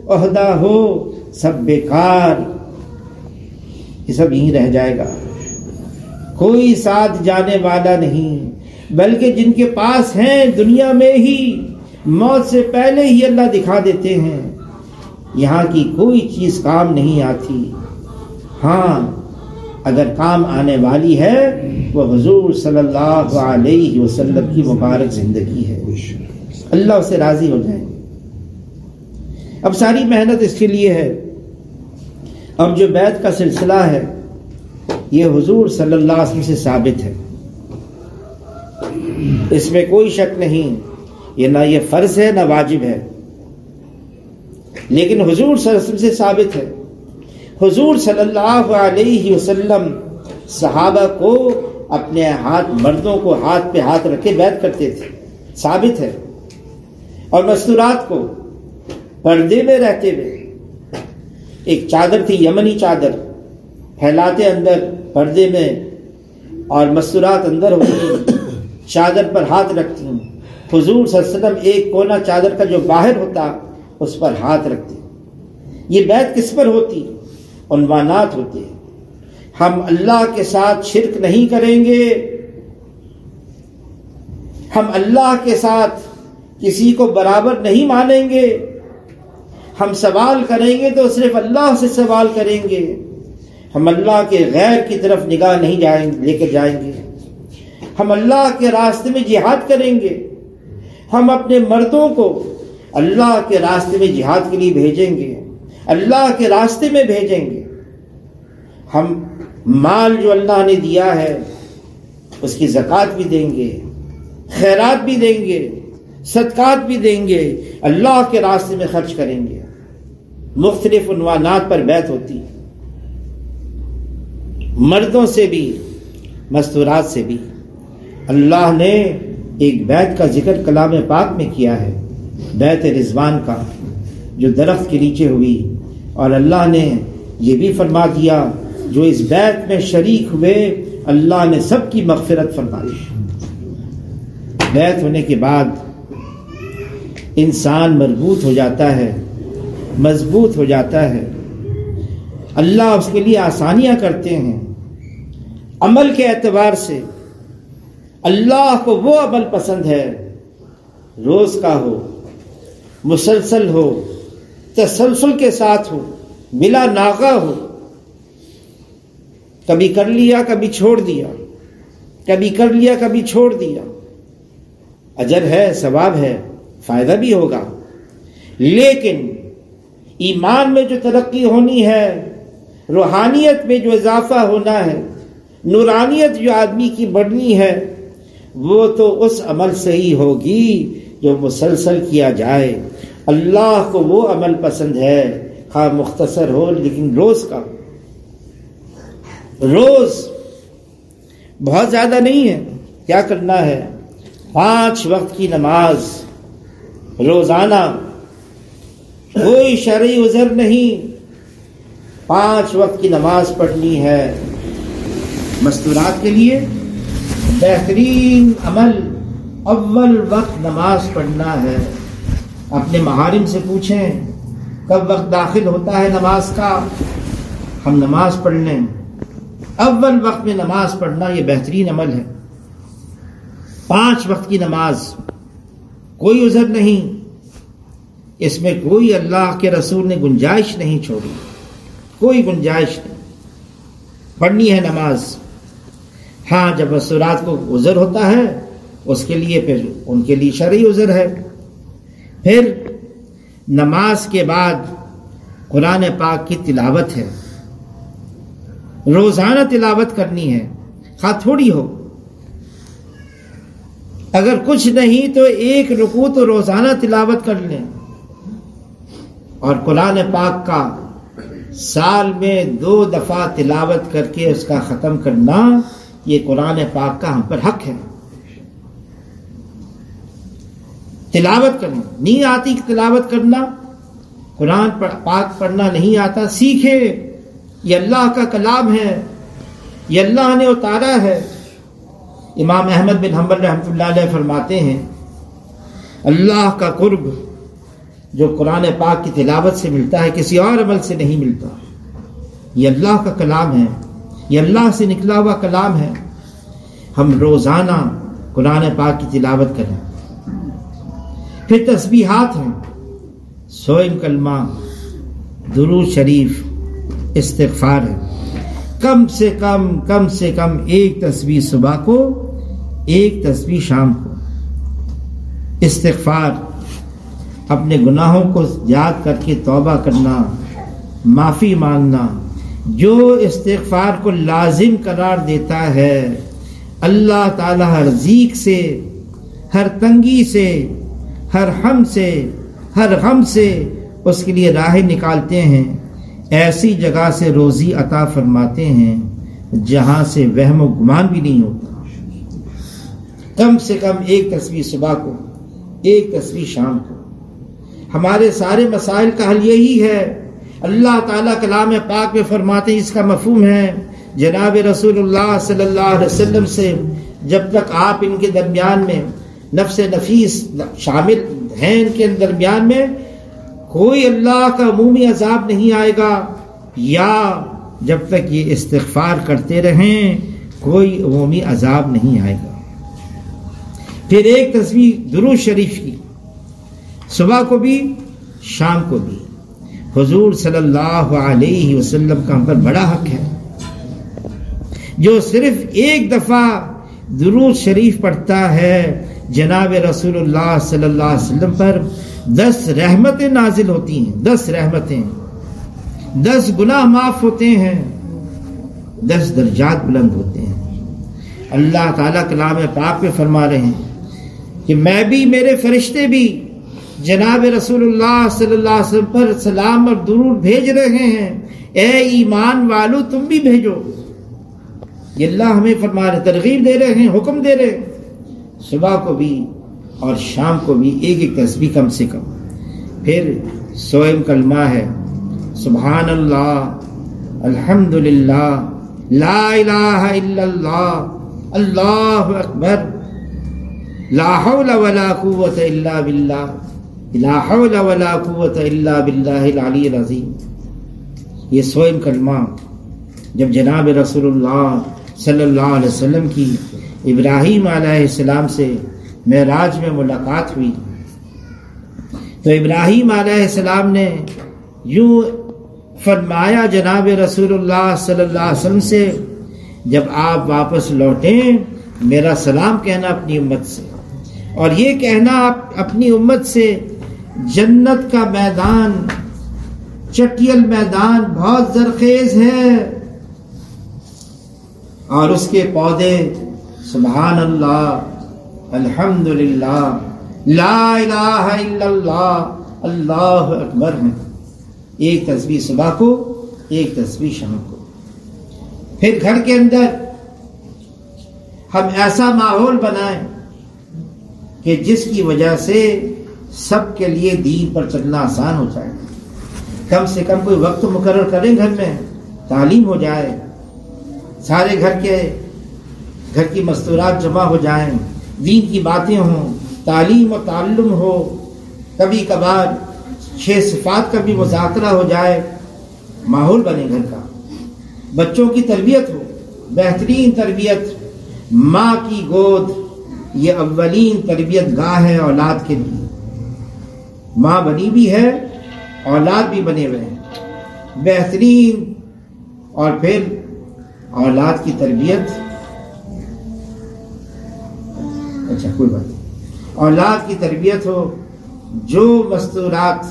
عہدہ ہو، سب بیکار، یہ سب یہیں رہ جائے گا، کوئی ساتھ جانے والا نہیں، بلکہ جن کے پاس ہیں دنیا میں ہی موت سے پہلے ہی اللہ دکھا دیتے ہیں، یہاں کی کوئی چیز کام نہیں آتی۔ ہاں اگر کام آنے والی ہے وہ حضور صلی اللہ علیہ وسلم کی مبارک زندگی ہے، اللہ اس سے راضی ہو جائیں گے۔ اب ساری محنت اس کے لیے ہے، اب جو بیعت کا سلسلہ ہے یہ حضور صلی اللہ علیہ وسلم سے ثابت ہے، اس میں کوئی شک نہیں، یہ نہ یہ فرض ہے نہ واجب ہے، لیکن حضور صلی اللہ علیہ وسلم سے ثابت ہے۔ حضور صلی اللہ علیہ وسلم صحابہ کو اپنے ہاتھ، مردوں کو ہاتھ پہ ہاتھ رکھے بیعت کرتے تھے، ثابت ہے، اور مستورات کو پردے میں رہتے ہوئے، ایک چادر تھی یمنی چادر، پھیلاتے اندر پردے میں اور مستورات اندر ہوتی، چادر پر ہاتھ رکھتی ہوں، حضور صلی اللہ علیہ وسلم ایک کونا چادر کا جو باہر ہوتا اس پر ہاتھ رکھتے۔ یہ بیعت کس پر ہوتی؟ عنوانات ہوتے ہیں، ہم اللہ کے ساتھ شرک نہیں کریں گے، ہم اللہ کے ساتھ کسی کو برابر نہیں مانیں گے، ہم سوال کریں گے تو صرف اللہ سے سوال کریں گے، ہم اللہ کے غیر کی طرف نگاہ نہیں لے کر جائیں گے، ہم اللہ کے راستے میں جہاد کریں گے، ہم اپنے مردوں کو اللہ کے راستے میں جہاد کے لیے بھیجیں گے، اللہ کے راستے میں بھیجیں گے، ہم مال جو اللہ نے دیا ہے اس کی زکوٰۃ بھی دیں گے، خیرات بھی دیں گے، صدقات بھی دیں گے، اللہ کے راستے میں خرچ کریں گے۔ مختلف عنوانات پر بیعت ہوتی، مردوں سے بھی مستورات سے بھی۔ اللہ نے ایک بیعت کا ذکر کلام پاک میں کیا ہے، بیعت رضوان کا، جو درخت کے نیچے ہوئی، اور اللہ نے یہ بھی فرما دیا جو اس بیعت میں شریک ہوئے اللہ نے سب کی مغفرت فرما دی۔ بیعت ہونے کے بعد انسان مربوط ہو جاتا ہے، مضبوط ہو جاتا ہے، اللہ اس کے لیے آسانیاں کرتے ہیں، عمل کے اعتبار سے اللہ کو وہ عمل پسند ہے، روز کا ہو، مسلسل ہو، تسلسل کے ساتھ ہو، بلا ناغہ ہو، کبھی کر لیا کبھی چھوڑ دیا، کبھی کر لیا کبھی چھوڑ دیا، اجر ہے، ثواب ہے، فائدہ بھی ہوگا، لیکن ایمان میں جو ترقی ہونی ہے، روحانیت میں جو اضافہ ہونا ہے، نورانیت جو آدمی کی بڑھنی ہے، وہ تو اس عمل سے ہی ہوگی جو مسلسل کیا جائے۔ اللہ کو وہ عمل پسند ہے، خواہ مختصر ہو لیکن روز کا، روز بہت زیادہ نہیں ہے، کیا کرنا ہے؟ 5 وقت کی نماز روزانہ، کوئی شرعی عذر نہیں، 5 وقت کی نماز پڑھنی ہے۔ مستورات کے لیے بہترین عمل اول وقت نماز پڑھنا ہے۔ اپنے محارم سے پوچھیں کب وقت داخل ہوتا ہے نماز کا، ہم نماز پڑھ لیں۔ اول وقت میں نماز پڑھنا یہ بہترین عمل ہے۔ 5 وقت کی نماز، کوئی عذر نہیں، اس میں کوئی اللہ کے رسول نے گنجائش نہیں چھوڑی، کوئی گنجائش نہیں، پڑھنی ہے نماز۔ ہاں جب مستورات کو عذر ہوتا ہے اس کے لیے پھر ان کے لیے شرعی عذر ہے۔ پھر نماز کے بعد قرآن پاک کی تلاوت ہے، روزانہ تلاوت کرنی ہے، خواہ تھوڑی ہو، اگر کچھ نہیں تو 1 رکوع تو روزانہ تلاوت کر لیں، اور قرآن پاک کا سال میں 2 دفعہ تلاوت کر کے اس کا ختم کرنا، یہ قرآن پاک کا ہم پر حق ہے۔ تلاوت کرنا نہیں آتی، تلاوت کرنا، قرآن پاک پڑھنا نہیں آتا، سیکھے، یہ اللہ کا کلام ہے، یہ اللہ نے اتارا ہے، امام احمد بن حنبل رحمۃ اللہ علیہ فرماتے ہیں اللہ کا قرب جو قرآن پاک کی تلاوت سے ملتا ہے کسی اور عمل سے نہیں ملتا. یہ اللہ کا کلام ہے, یہ اللہ سے نکلا ہوا کلام ہے. ہم روزانہ قرآن پاک کی تلاوت کریں. پھر تسبیحات ہیں, سوئم کلمہ, درود شریف, استغفار ہے. کم سے کم ایک تسبیح صبح کو, ایک تسبیح شام کو. استغفار, اپنے گناہوں کو یاد کر کے توبہ کرنا, معافی مانگنا. جو استغفار کو لازم قرار دیتا ہے اللہ تعالی ہر ضیق سے, ہر تنگی سے, ہر ہم سے, ہر غم سے اس کے لیے راہیں نکالتے ہیں. ایسی جگہ سے روزی عطا فرماتے ہیں جہاں سے وہم و گمان بھی نہیں ہوتا. کم سے کم ایک تسبیح صبح کو, ایک تسبیح شام کو. ہمارے سارے مسائل کا حل یہی ہے. اللہ تعالیٰ کلام پاک میں فرماتے ہیں, اس کا مفہوم ہے جناب رسول اللہ صلی اللہ علیہ وسلم سے جب تک آپ ان کے درمیان میں نفس نفیس شامل ہیں, ان کے درمیان میں کوئی اللہ کا عمومی عذاب نہیں آئے گا, یا جب تک یہ استغفار کرتے رہیں کوئی عمومی عذاب نہیں آئے گا. پھر ایک تسبیح درود شریف کی, صبح کو بھی شام کو بھی. حضور صلی اللہ علیہ وسلم کا ہم پر بڑا حق ہے. جو صرف ایک دفعہ درود شریف پڑھتا ہے جناب رسول اللہ صلی اللہ علیہ وسلم پر 10 رحمتیں نازل ہوتی ہیں. 10 رحمتیں, 10 گناہ معاف ہوتے ہیں, 10 درجات بلند ہوتے ہیں. اللہ تعالیٰ کلام پاک میں فرما رہے ہیں کہ میں بھی میرے فرشتے بھی جناب رسول اللہ صلی اللہ علیہ وسلم پر سلام اور درود بھیج رہے ہیں. اے ایمان والو تم بھی بھیجو. یہ اللہ ہمیں فرما رہے, ترغیب دے رہے ہیں, حکم دے رہے ہیں. صبح کو بھی اور شام کو بھی ایک ایک تسبیح کم سے کم. پھر سوئم کلمہ ہے, سبحان اللہ, الحمدللہ, لا الہ الا اللہ, اللہ اکبر, لا حول ولا قوت الا باللہ, لا حول ولا قوت الا باللہ العلی العظیم. یہ سوئم کلمہ جب جناب رسول اللہ صلی اللہ علیہ وسلم کی ابراہیم علیہ السلام سے معراج میں ملاقات ہوئی تو ابراہیم علیہ السلام نے یوں فرمایا جناب رسول اللہ صلی اللہ علیہ وسلم سے, جب آپ واپس لوٹیں میرا سلام کہنا اپنی امت سے, اور یہ کہنا اپنی امت سے جنت کا میدان, چٹیل میدان بہت زرخیز ہے اور اس کے پودے سبحان اللہ, الحمدللہ, لا الہ الا اللہ, اللہ اکبر ہیں. ایک تسبیح صبح کو, ایک تسبیح شام کو. پھر گھر کے اندر ہم ایسا ماحول بنائیں کہ جس کی وجہ سے سب کے لیے دین پر چلنا آسان ہو جائے. کم سے کم کوئی وقت مقرر کریں گھر میں, تعلیم ہو جائے, سارے گھر کی مستورات جمع ہو جائیں, دین کی باتیں ہوں, تعلیم و تعلم ہو, کبھی کبھار 6 صفات کا بھی مذاکرہ ہو جائے. ماحول بنے گھر کا, بچوں کی تربیت ہو, بہترین تربیت. ماں کی گود یہ اولین تربیت گاہ ہے اولاد کے لیے. ماں بنی بھی ہے, اولاد بھی بنے ہوئے ہیں. بہترین. اور پھر اولاد کی تربیت, اچھا کوئی بات نہیں, اولاد کی تربیت ہو. جو مستورات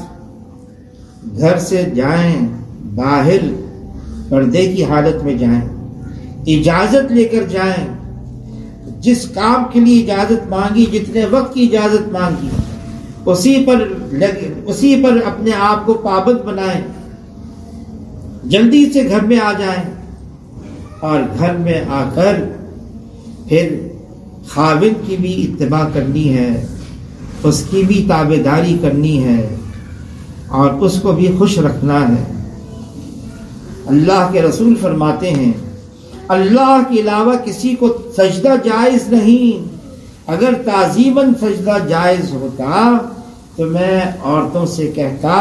گھر سے جائیں باہر پردے کی حالت میں جائیں, اجازت لے کر جائیں. جس کام کے لیے اجازت مانگی, جتنے وقت کی اجازت مانگی, اسی پر اپنے آپ کو پابند بنائیں. جلدی سے گھر میں آ جائیں اور گھر میں آ کر پھر خاوند کی بھی اتباع کرنی ہے, اس کی بھی تابعداری کرنی ہے اور اس کو بھی خوش رکھنا ہے. اللہ کے رسول فرماتے ہیں اللہ کے علاوہ کسی کو سجدہ جائز نہیں. اگر تعظیماً سجدہ جائز ہوتا تو میں عورتوں سے کہتا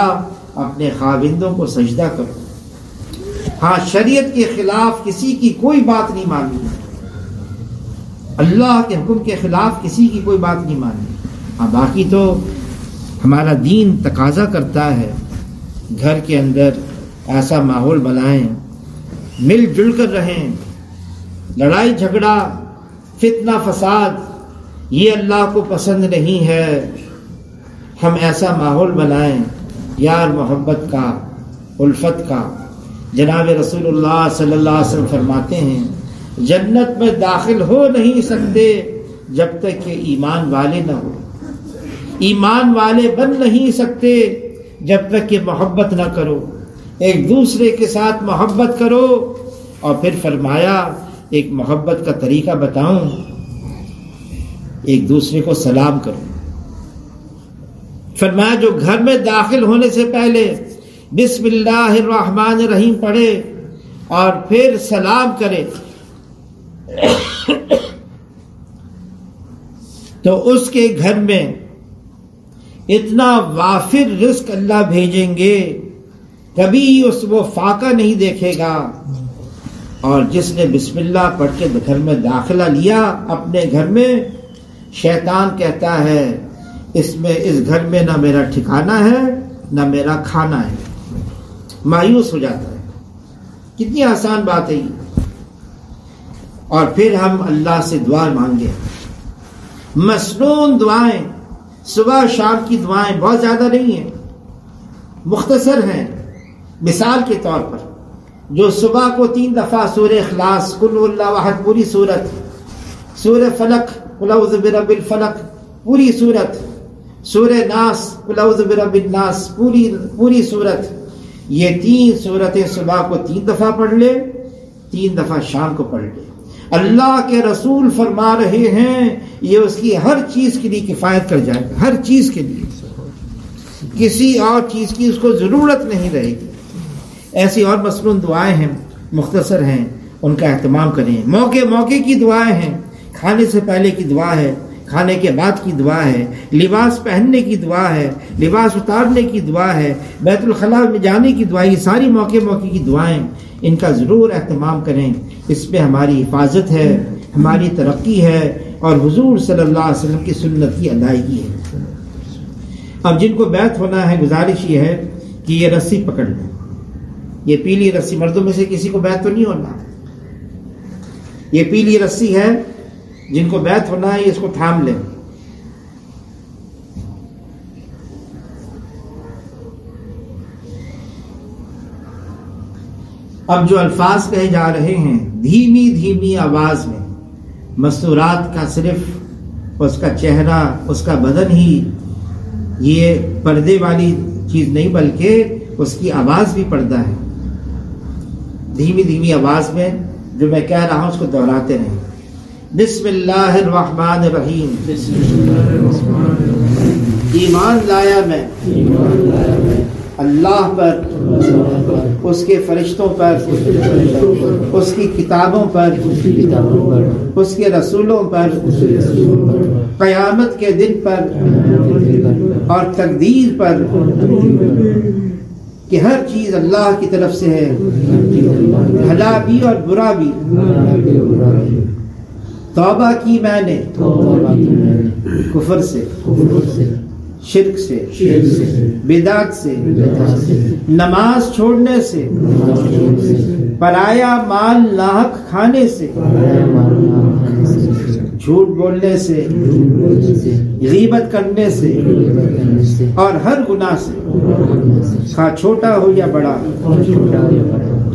اپنے خاوندوں کو سجدہ کرو. ہاں شریعت کے خلاف کسی کی کوئی بات نہیں ماننی، اللہ کے حکم کے خلاف کسی کی کوئی بات نہیں ماننی. ہاں باقی تو ہمارا دین تقاضا کرتا ہے گھر کے اندر ایسا ماحول بنائیں، مل جل کر رہیں. لڑائی جھگڑا فتنہ فساد یہ اللہ کو پسند نہیں ہے. ہم ایسا ماحول بنائیں یار محبت کا، الفت کا. جناب رسول اللہ صلی اللہ علیہ وسلم فرماتے ہیں جنت میں داخل ہو نہیں سکتے جب تک کہ ایمان والے نہ ہو. ایمان والے بن نہیں سکتے جب تک کہ محبت نہ کرو. ایک دوسرے کے ساتھ محبت کرو. اور پھر فرمایا ایک محبت کا طریقہ بتاؤں، ایک دوسرے کو سلام کرو. فرمایا جو گھر میں داخل ہونے سے پہلے بسم اللہ الرحمن الرحیم پڑھے اور پھر سلام کرے تو اس کے گھر میں اتنا وافر رزق اللہ بھیجیں گے کبھی وہ فاقہ نہیں دیکھے گا. اور جس نے بسم اللہ پڑھ کے گھر میں داخلہ لیا اپنے گھر میں، شیطان کہتا ہے اس گھر میں نہ میرا ٹھکانہ ہے نہ میرا کھانا ہے. مایوس ہو جاتا ہے. کتنی آسان بات ہے یہ. اور پھر ہم اللہ سے دعا مانگے، مسنون دعائیں، صبح شام کی دعائیں، بہت زیادہ نہیں ہیں، مختصر ہیں. مثال کے طور پر جو صبح کو 3 دفعہ سورہ اخلاص، قل هو اللہ احد پوری سورت، سورہ فلق قل اعوذ برب الفلق پوری سورت، سورہ ناس قل اعوذ برب الناس پوری سورت، یہ 3 سورتیں صبح کو 3 دفعہ پڑھ لے، 3 دفعہ شام کو پڑھ لے. اللہ کے رسول فرما رہے ہیں یہ اس کی ہر چیز کے لیے کفایت کر جائے گا. ہر چیز کے لیے، کسی اور چیز کی اس کو ضرورت نہیں رہے گی. ایسی اور مسنون دعائیں ہیں، مختصر ہیں، ان کا اہتمام کریں. موقع کی دعائیں ہیں. کھانے سے پہلے کی دعا ہے، کھانے کے بعد کی دعا ہے، لباس پہننے کی دعا ہے، لباس اتارنے کی دعا ہے، بیت الخلاء میں جانے کی دعا. یہ ساری موقع کی دعائیں، ان کا ضرور اہتمام کریں. اس میں ہماری حفاظت ہے، ہماری ترقی ہے اور حضور صلی اللہ علیہ وسلم کی سنت کی ادائیگی ہے. اب جن کو بیعت ہونا ہے گزارش یہ ہے کہ یہ رسی پکڑ لیں. یہ پیلی رسی، مردوں میں سے کسی کو بیعت تو نہیں ہونا. یہ پیلی رسی ہے، جن کو بیعت ہونا ہے اس کو تھام لیں. اب جو الفاظ کہے جا رہے ہیں دھیمی آواز میں، مستورات کا صرف اس کا چہرہ، اس کا بدن ہی یہ پردے والی چیز نہیں بلکہ اس کی آواز بھی پردہ ہے. دھیمی آواز میں جو میں کہہ رہا ہوں اس کو دہراتے رہیں. بسم اللہ الرحمن الرحیم. ایمان لایا میں اللہ پر، اس کے فرشتوں پر، اس کی کتابوں پر، اس کے رسولوں پر، قیامت کے دن پر اور تقدیر پر کہ ہر چیز اللہ کی طرف سے ہے، بھلا بھی اور برا بھی. توبہ کی میں نے کفر سے، شرک سے، بدعت سے، نماز چھوڑنے سے، پرایا مال ناحق کھانے سے، جھوٹ بولنے سے، غیبت کرنے سے اور ہر گناہ سے، خواہ چھوٹا ہو یا بڑا.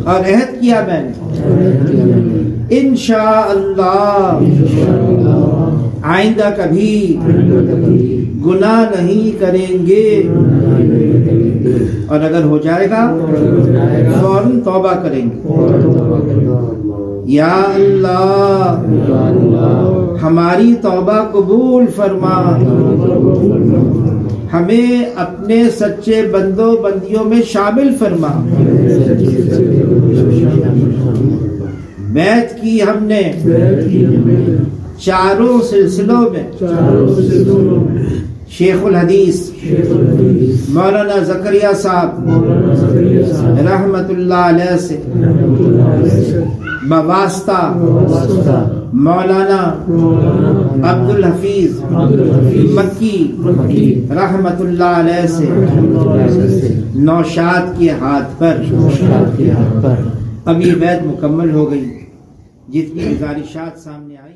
اور عہد کیا میں نے انشاءاللہ آئندہ کبھی گناہ نہیں کریں گے، اور اگر ہو جائے گا فوراً توبہ کریں گے. یا اللہ ہماری توبہ قبول فرما، ہمیں اپنے سچے بندوں بندیوں میں شامل فرما. بیعت کی ہم نے چاروں سلسلوں میں شیخ الحدیث مولانا زکریا صاحب رحمت اللہ علیہ سے بواسطہ مولانا عبد الحفیظ مکی رحمت اللہ علیہ سے نوشاد کے ہاتھ پر اب یہ بیعت مکمل ہو گئی. جتنی گزارشات سامنے آئی